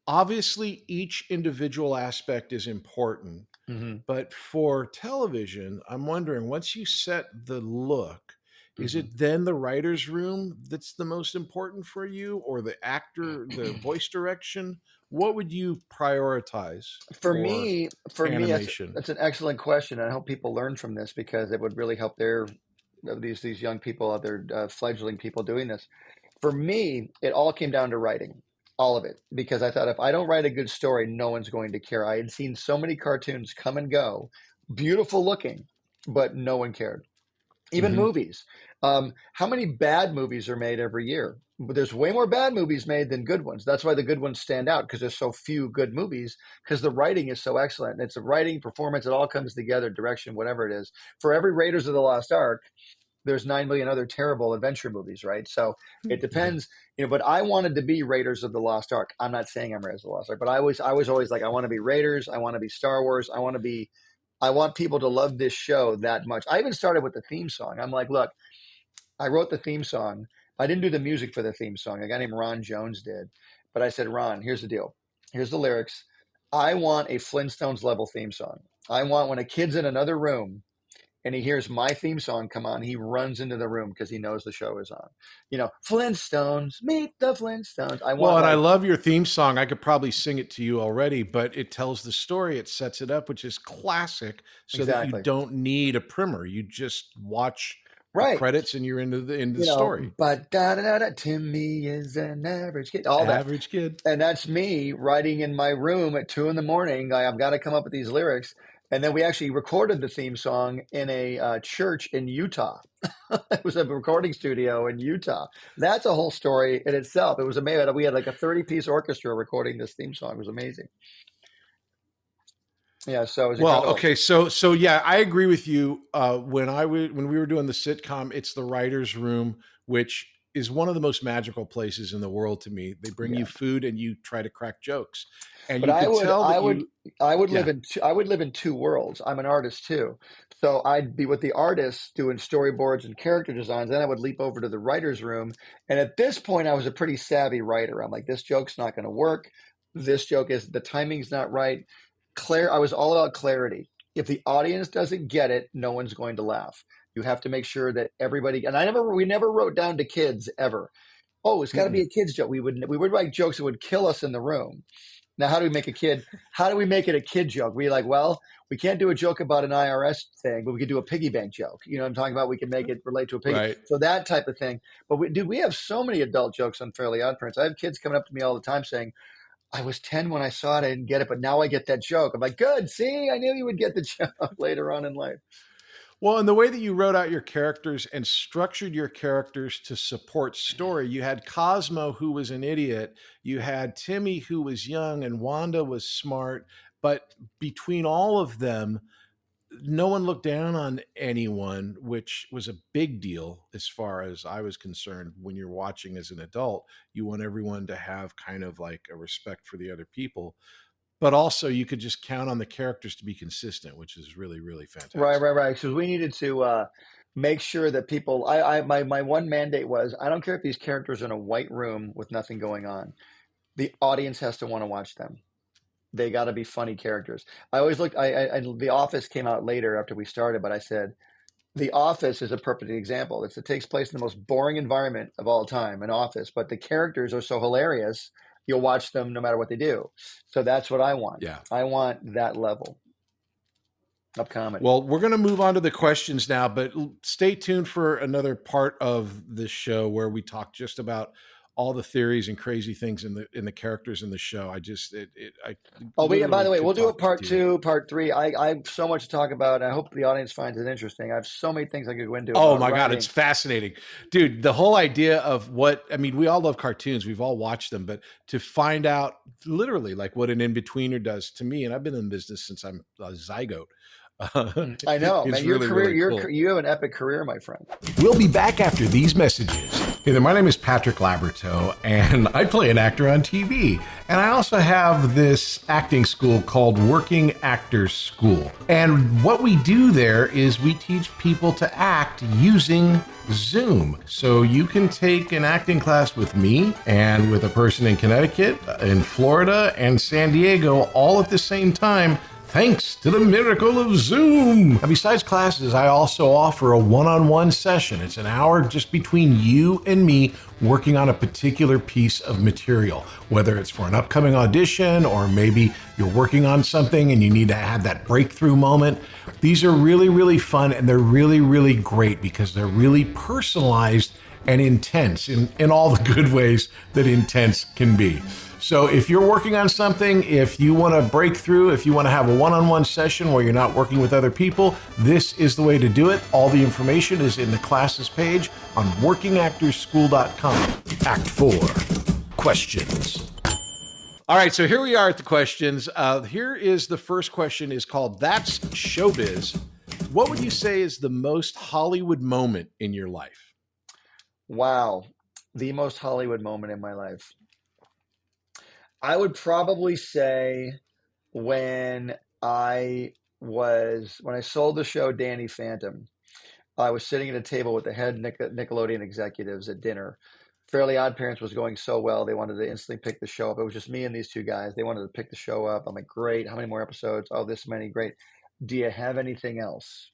S1: obviously each individual aspect is important.
S2: Mm-hmm.
S1: But for television, I'm wondering, once you set the look, is it then the writer's room that's the most important for you, or the actor, the voice direction? What would you prioritize
S2: For me,
S1: animation?
S2: that's an excellent question. I hope people learn from this because it would really help these young people out there, fledgling people doing this. For me, it all came down to writing, all of it, because I thought if I don't write a good story, no one's going to care. I had seen so many cartoons come and go, beautiful looking, but no one cared. Even movies. How many bad movies are made every year? There's way more bad movies made than good ones. That's why the good ones stand out, because there's so few good movies, because the writing is so excellent. It's a writing, performance, it all comes together, direction, whatever it is. For every Raiders of the Lost Ark, there's 9 million other terrible adventure movies, right? So it depends, but I wanted to be Raiders of the Lost Ark. I'm not saying I'm Raiders of the Lost Ark, but I was always like, I want to be Raiders. I want to be Star Wars. I want people to love this show that much. I even started with the theme song. I'm like, look, I wrote the theme song. I didn't do the music for the theme song. A guy named Ron Jones did. But I said, Ron, here's the deal. Here's the lyrics. I want a Flintstones level theme song. I want when a kid's in another room and he hears my theme song come on, he runs into the room because he knows the show is on. Flintstones, meet the Flintstones.
S1: I love your theme song. I could probably sing it to you already, but it tells the story. It sets it up, which is classic, so that you don't need a primer. You just watch the credits and you're into the story.
S2: But Timmy is an average kid.
S1: Average kid.
S2: And that's me writing in my room at 2 a.m. I've got to come up with these lyrics. And then we actually recorded the theme song in a church in Utah. It was a recording studio in Utah. That's a whole story in itself. It was amazing. We had like a 30-piece orchestra recording this theme song. It was amazing. Yeah. So it was incredible.
S1: Okay. So yeah, I agree with you. When we were doing the sitcom, it's the writer's room, which is one of the most magical places in the world to me. They bring you food and you try to crack jokes. And
S2: but I would live in 2 worlds. I'm an artist too. So I'd be with the artists doing storyboards and character designs. Then I would leap over to the writer's room. And at this point, I was a pretty savvy writer. I'm like, this joke's not going to work. this joke is the timing's not right. I was all about clarity. If the audience doesn't get it, no one's going to laugh. You have to make sure that everybody, and we never wrote down to kids ever. Oh, it's got to be a kid's joke. We would write jokes that would kill us in the room. Now, how do we make it a kid joke? We like, well, we can't do a joke about an IRS thing, but we could do a piggy bank joke. You know what I'm talking about? We can make it relate to a piggy.
S1: Right.
S2: So that type of thing. But we have so many adult jokes on Fairly OddParents. I have kids coming up to me all the time saying, I was 10 when I saw it. I didn't get it, but now I get that joke. I'm like, good. See, I knew you would get the joke later on in life.
S1: Well, and the way that you wrote out your characters and structured your characters to support story, you had Cosmo, who was an idiot. You had Timmy, who was young, and Wanda was smart. But between all of them, no one looked down on anyone, which was a big deal as far as I was concerned. When you're watching as an adult, you want everyone to have kind of like a respect for the other people. But also you could just count on the characters to be consistent, which is really, really fantastic.
S2: Right. So we needed to make sure that people, my one mandate was, I don't care if these characters are in a white room with nothing going on. The audience has to want to watch them. They got to be funny characters. I always looked, The Office came out later after we started, but I said, The Office is a perfect example. It takes place in the most boring environment of all time, an office, but the characters are so hilarious. You'll watch them no matter what they do. So that's what I want.
S1: Yeah.
S2: I want that level of comedy.
S1: Well, we're going to move on to the questions now, but stay tuned for another part of this show where we talk just about all the theories and crazy things in the characters in the show. By the way, we'll do a part 2, part 3. I have so much to talk about. I hope the audience finds it interesting. I have so many things I could go into. Oh my God, it's fascinating. Dude, the whole idea of we all love cartoons. We've all watched them, but to find out literally like what an in-betweener does to me, and I've been in business since I'm a zygote.
S2: I know, man. Your
S1: really,
S2: career,
S1: really cool.
S2: You have an epic career, my friend.
S1: We'll be back after these messages. Hey there, my name is Patrick Labyorteaux, and I play an actor on TV. And I also have this acting school called Working Actors School. And what we do there is we teach people to act using Zoom. So you can take an acting class with me and with a person in Connecticut, in Florida, and San Diego all at the same time, thanks to the miracle of Zoom. And besides classes, I also offer a one-on-one session. It's an hour just between you and me working on a particular piece of material, whether it's for an upcoming audition or maybe you're working on something and you need to have that breakthrough moment. These are really, really fun, and they're really, really great because they're really personalized and intense in all the good ways that intense can be. So if you're working on something, if you want to break through, if you want to have a one-on-one session where you're not working with other people, this is the way to do it. All the information is in the classes page on workingactorsschool.com. Act 4, questions. All right, so here we are at the questions. Here is the first question, is called That's Showbiz. What would you say is the most Hollywood moment in your life?
S2: Wow. The most Hollywood moment in my life. I would probably say when I sold the show Danny Phantom, I was sitting at a table with the head Nickelodeon executives at dinner. Fairly OddParents was going so well, they wanted to instantly pick the show up. It was just me and these two guys. They wanted to pick the show up. I'm like, great. How many more episodes? Oh, this many. Great. Do you have anything else?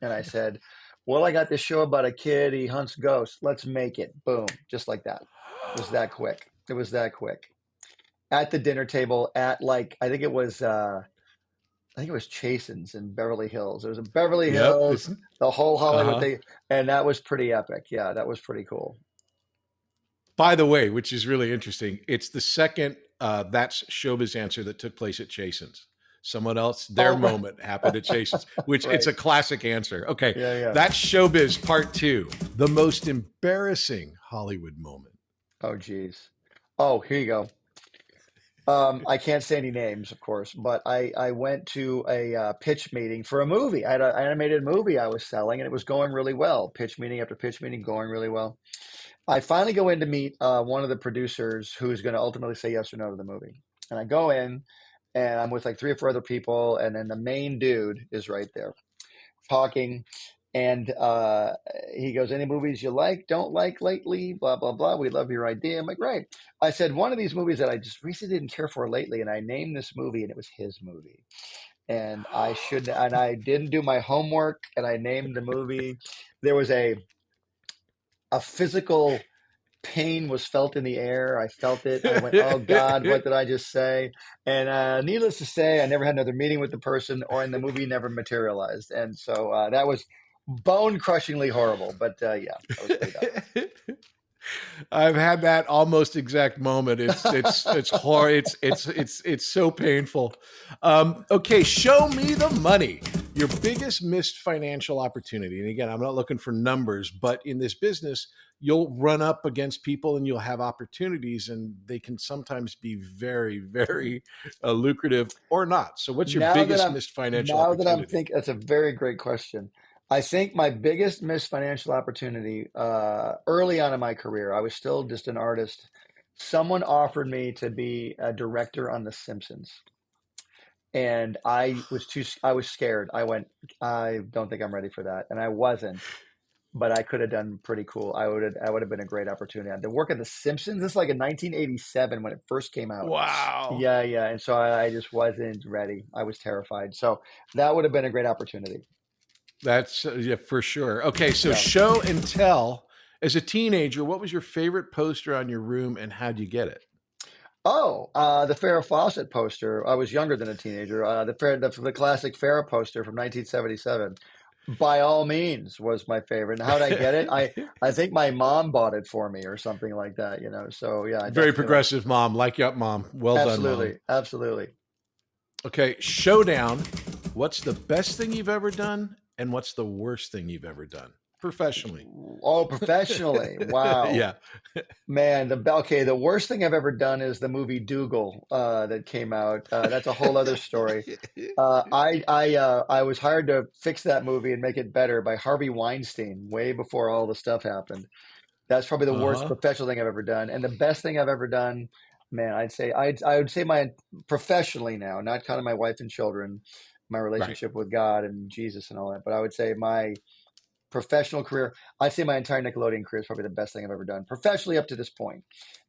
S2: And I said, well, I got this show about a kid. He hunts ghosts. Let's make it. Boom. Just like that. It was that quick. At the dinner table I think it was Chasen's in Beverly Hills. It was in Beverly Hills, the whole Hollywood thing. And that was pretty epic. Yeah, that was pretty cool.
S1: By the way, which is really interesting, it's the second That's Showbiz answer that took place at Chasen's. Someone else, their moment happened at Chasen's, which It's a classic answer. Okay,
S2: yeah.
S1: That's Showbiz part 2, the most embarrassing Hollywood moment.
S2: Oh, geez. Oh, here you go. I can't say any names, of course, but I went to a pitch meeting for a movie. I had an animated movie I was selling, and it was going really well. Pitch meeting after pitch meeting, going really well. I finally go in to meet one of the producers who's going to ultimately say yes or no to the movie. And I go in, and I'm with like 3 or 4 other people, and then the main dude is right there talking. And he goes, any movies you like, don't like lately, blah, blah, blah. We love your idea. I'm like, right. I said, one of these movies that I just recently didn't care for lately, and I named this movie, and it was his movie. And I didn't do my homework, and I named the movie. There was a physical pain was felt in the air. I felt it. I went, oh God, what did I just say? And needless to say, I never had another meeting with the person, and the movie never materialized. And so that was bone crushingly horrible. But yeah, that was pretty dumb.
S1: I've had that almost exact moment. It's hard. It's so painful. Okay, show me the money. Your biggest missed financial opportunity. And again, I'm not looking for numbers, but in this business, you'll run up against people and you'll have opportunities, and they can sometimes be very, very lucrative or not. So, what's your biggest missed financial opportunity?
S2: Now that I'm thinking, that's a very great question. I think my biggest missed financial opportunity early on in my career, I was still just an artist. Someone offered me to be a director on The Simpsons. And I was scared. I went, I don't think I'm ready for that. And I wasn't, but I could have done pretty cool. I would have been a great opportunity. To work at The Simpsons, this is like in 1987 when it first came out.
S1: Wow.
S2: Yeah. And so I just wasn't ready. I was terrified. So that would have been a great opportunity.
S1: That's yeah, for sure. Okay, so show and tell. As a teenager, what was your favorite poster on your room, and how'd you get it?
S2: Oh, the Farrah Fawcett poster. I was younger than a teenager. The classic Farrah poster from 1977. By all means, was my favorite. And how'd I get it? I think my mom bought it for me or something like that. So yeah.
S1: Very progressive mom. Like you up, mom. Well done, Mom.
S2: Absolutely.
S1: Okay, showdown. What's the best thing you've ever done? And what's the worst thing you've ever done professionally?
S2: Oh, professionally. Wow.
S1: Yeah.
S2: Man, the worst thing I've ever done is the movie Dougal that came out. That's a whole other story. I was hired to fix that movie and make it better by Harvey Weinstein way before all the stuff happened. That's probably the worst professional thing I've ever done. And the best thing I've ever done, man, I would say my professionally now, not counting my wife and children, my relationship with God and Jesus and all that. But I would say my professional career, I'd say my entire Nickelodeon career is probably the best thing I've ever done professionally up to this point.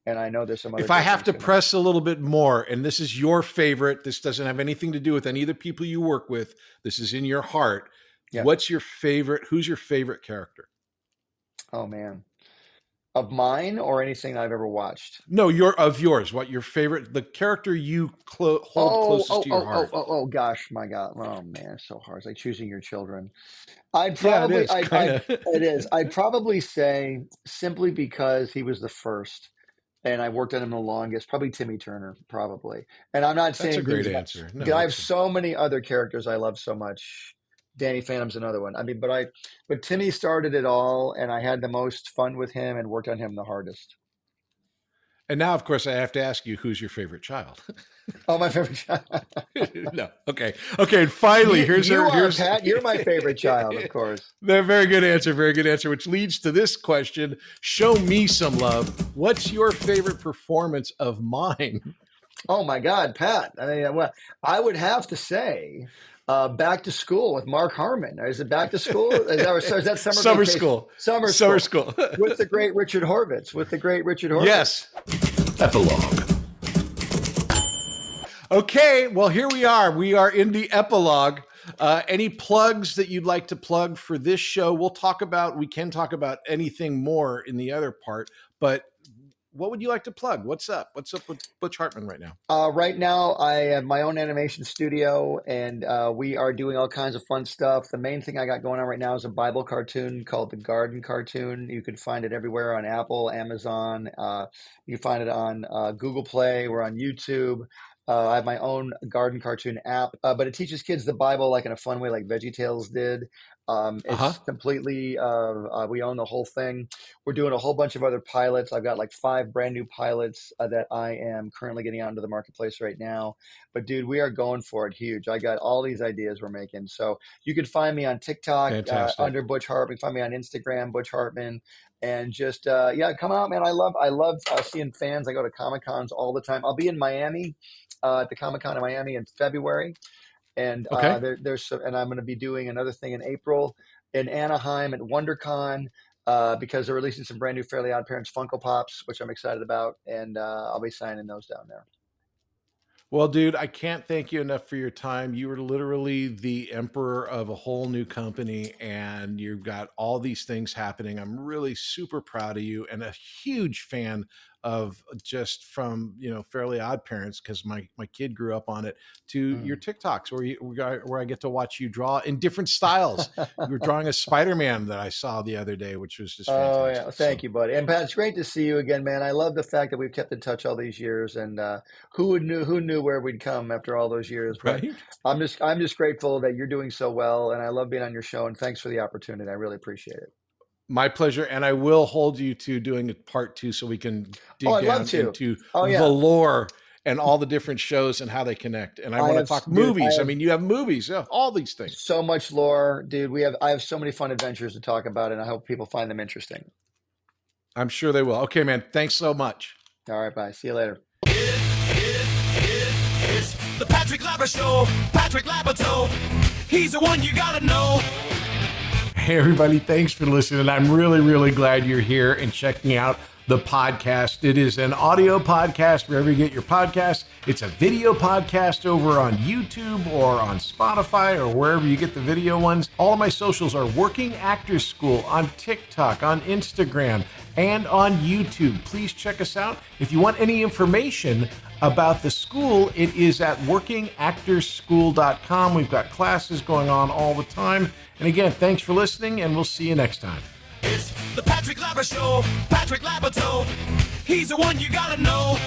S2: And I know there's some other.
S1: If I have to press a little bit more, and this is your favorite, this doesn't have anything to do with any of the people you work with. This is in your heart. Yeah. What's your favorite? Who's your favorite character?
S2: Oh man. Of mine or anything I've ever watched?
S1: No, yours. What your favorite? The character you hold closest to your heart.
S2: Oh, gosh, my God! Oh man, it's so hard. It's like choosing your children. I'd probably, it is. I'd probably say simply because he was the first, and I worked on him the longest. Probably Timmy Turner, probably. And I'm not saying
S1: that's a great answer.
S2: No, I have so many other characters I love so much. Danny Phantom's another one. I mean, but Timmy started it all, and I had the most fun with him and worked on him the hardest.
S1: And now, of course, I have to ask you, who's your favorite child?
S2: Oh, my favorite child.
S1: No. Okay. And finally, here's
S2: Pat. You're my favorite child, of course.
S1: Very good answer. Very good answer. Which leads to this question: show me some love. What's your favorite performance of mine?
S2: Oh my God, Pat. I mean, well, I would have to say. Back to School with Mark Harmon. Is it Back to School? Is that summer
S1: school?
S2: Summer school. With the great Richard Horvitz.
S1: Yes. Epilogue. Okay, well, here we are. We are in the epilogue. Any plugs that you'd like to plug for this show? We can talk about anything more in the other part, but what would you like to plug? What's up? What's up with Butch Hartman right now?
S2: Right now, I have my own animation studio, and we are doing all kinds of fun stuff. The main thing I got going on right now is a Bible cartoon called The Garden Cartoon. You can find it everywhere on Apple, Amazon. You can find it on Google Play. We're on YouTube. I have my own garden cartoon app, but it teaches kids the Bible like in a fun way, like VeggieTales did. It's completely, we own the whole thing. We're doing a whole bunch of other pilots. I've got like 5 brand new pilots that I am currently getting out into the marketplace right now. But dude, we are going for it huge. I got all these ideas we're making. So you can find me on TikTok under Butch Hartman. Find me on Instagram, Butch Hartman. And just, come out, man. I love seeing fans. I go to Comic-Cons all the time. I'll be in Miami at the Comic-Con in Miami in February. And and I'm going to be doing another thing in April. in Anaheim at WonderCon because they're releasing some brand new Fairly OddParents Funko Pops, which I'm excited about, and I'll be signing those down there.
S1: Well, dude, I can't thank you enough for your time. You were literally the emperor of a whole new company, and you've got all these things happening. I'm really super proud of you and a huge fan of just from, Fairly Odd Parents, because my kid grew up on it, to your TikToks where I get to watch you draw in different styles. You were drawing a Spider-Man that I saw the other day, which was just fantastic.
S2: Oh, yeah. Thank you, buddy. And Pat, it's great to see you again, man. I love the fact that we've kept in touch all these years, and who knew where we'd come after all those years. But
S1: Right?
S2: I'm just grateful that you're doing so well, and I love being on your show, and thanks for the opportunity. I really appreciate it.
S1: My pleasure. And I will hold you to doing a part 2 so we can dig
S2: I'd
S1: down
S2: love to.
S1: into
S2: Yeah.
S1: the lore and all the different shows and how they connect. And I want to talk movies. I mean, you have movies, all these things.
S2: So much lore, dude. I have so many fun adventures to talk about, and I hope people find them interesting.
S1: I'm sure they will. Okay, man. Thanks so much.
S2: All right, bye. See you later.
S3: It's the Patrick Labyorteaux Show. Patrick Labyorteaux. He's the one you gotta know.
S1: Hey, everybody. Thanks for listening. I'm really, really glad you're here and checking out the podcast. It is an audio podcast wherever you get your podcasts. It's a video podcast over on YouTube or on Spotify or wherever you get the video ones. All of my socials are Working Actors School on TikTok, on Instagram, and on YouTube. Please check us out. If you want any information about the school, it is at workingactorsschool.com. We've got classes going on all the time. And again, thanks for listening, and we'll see you next time.
S3: It's the Patrick Labyorteaux Show. Patrick Labyorteaux. He's the one you gotta know.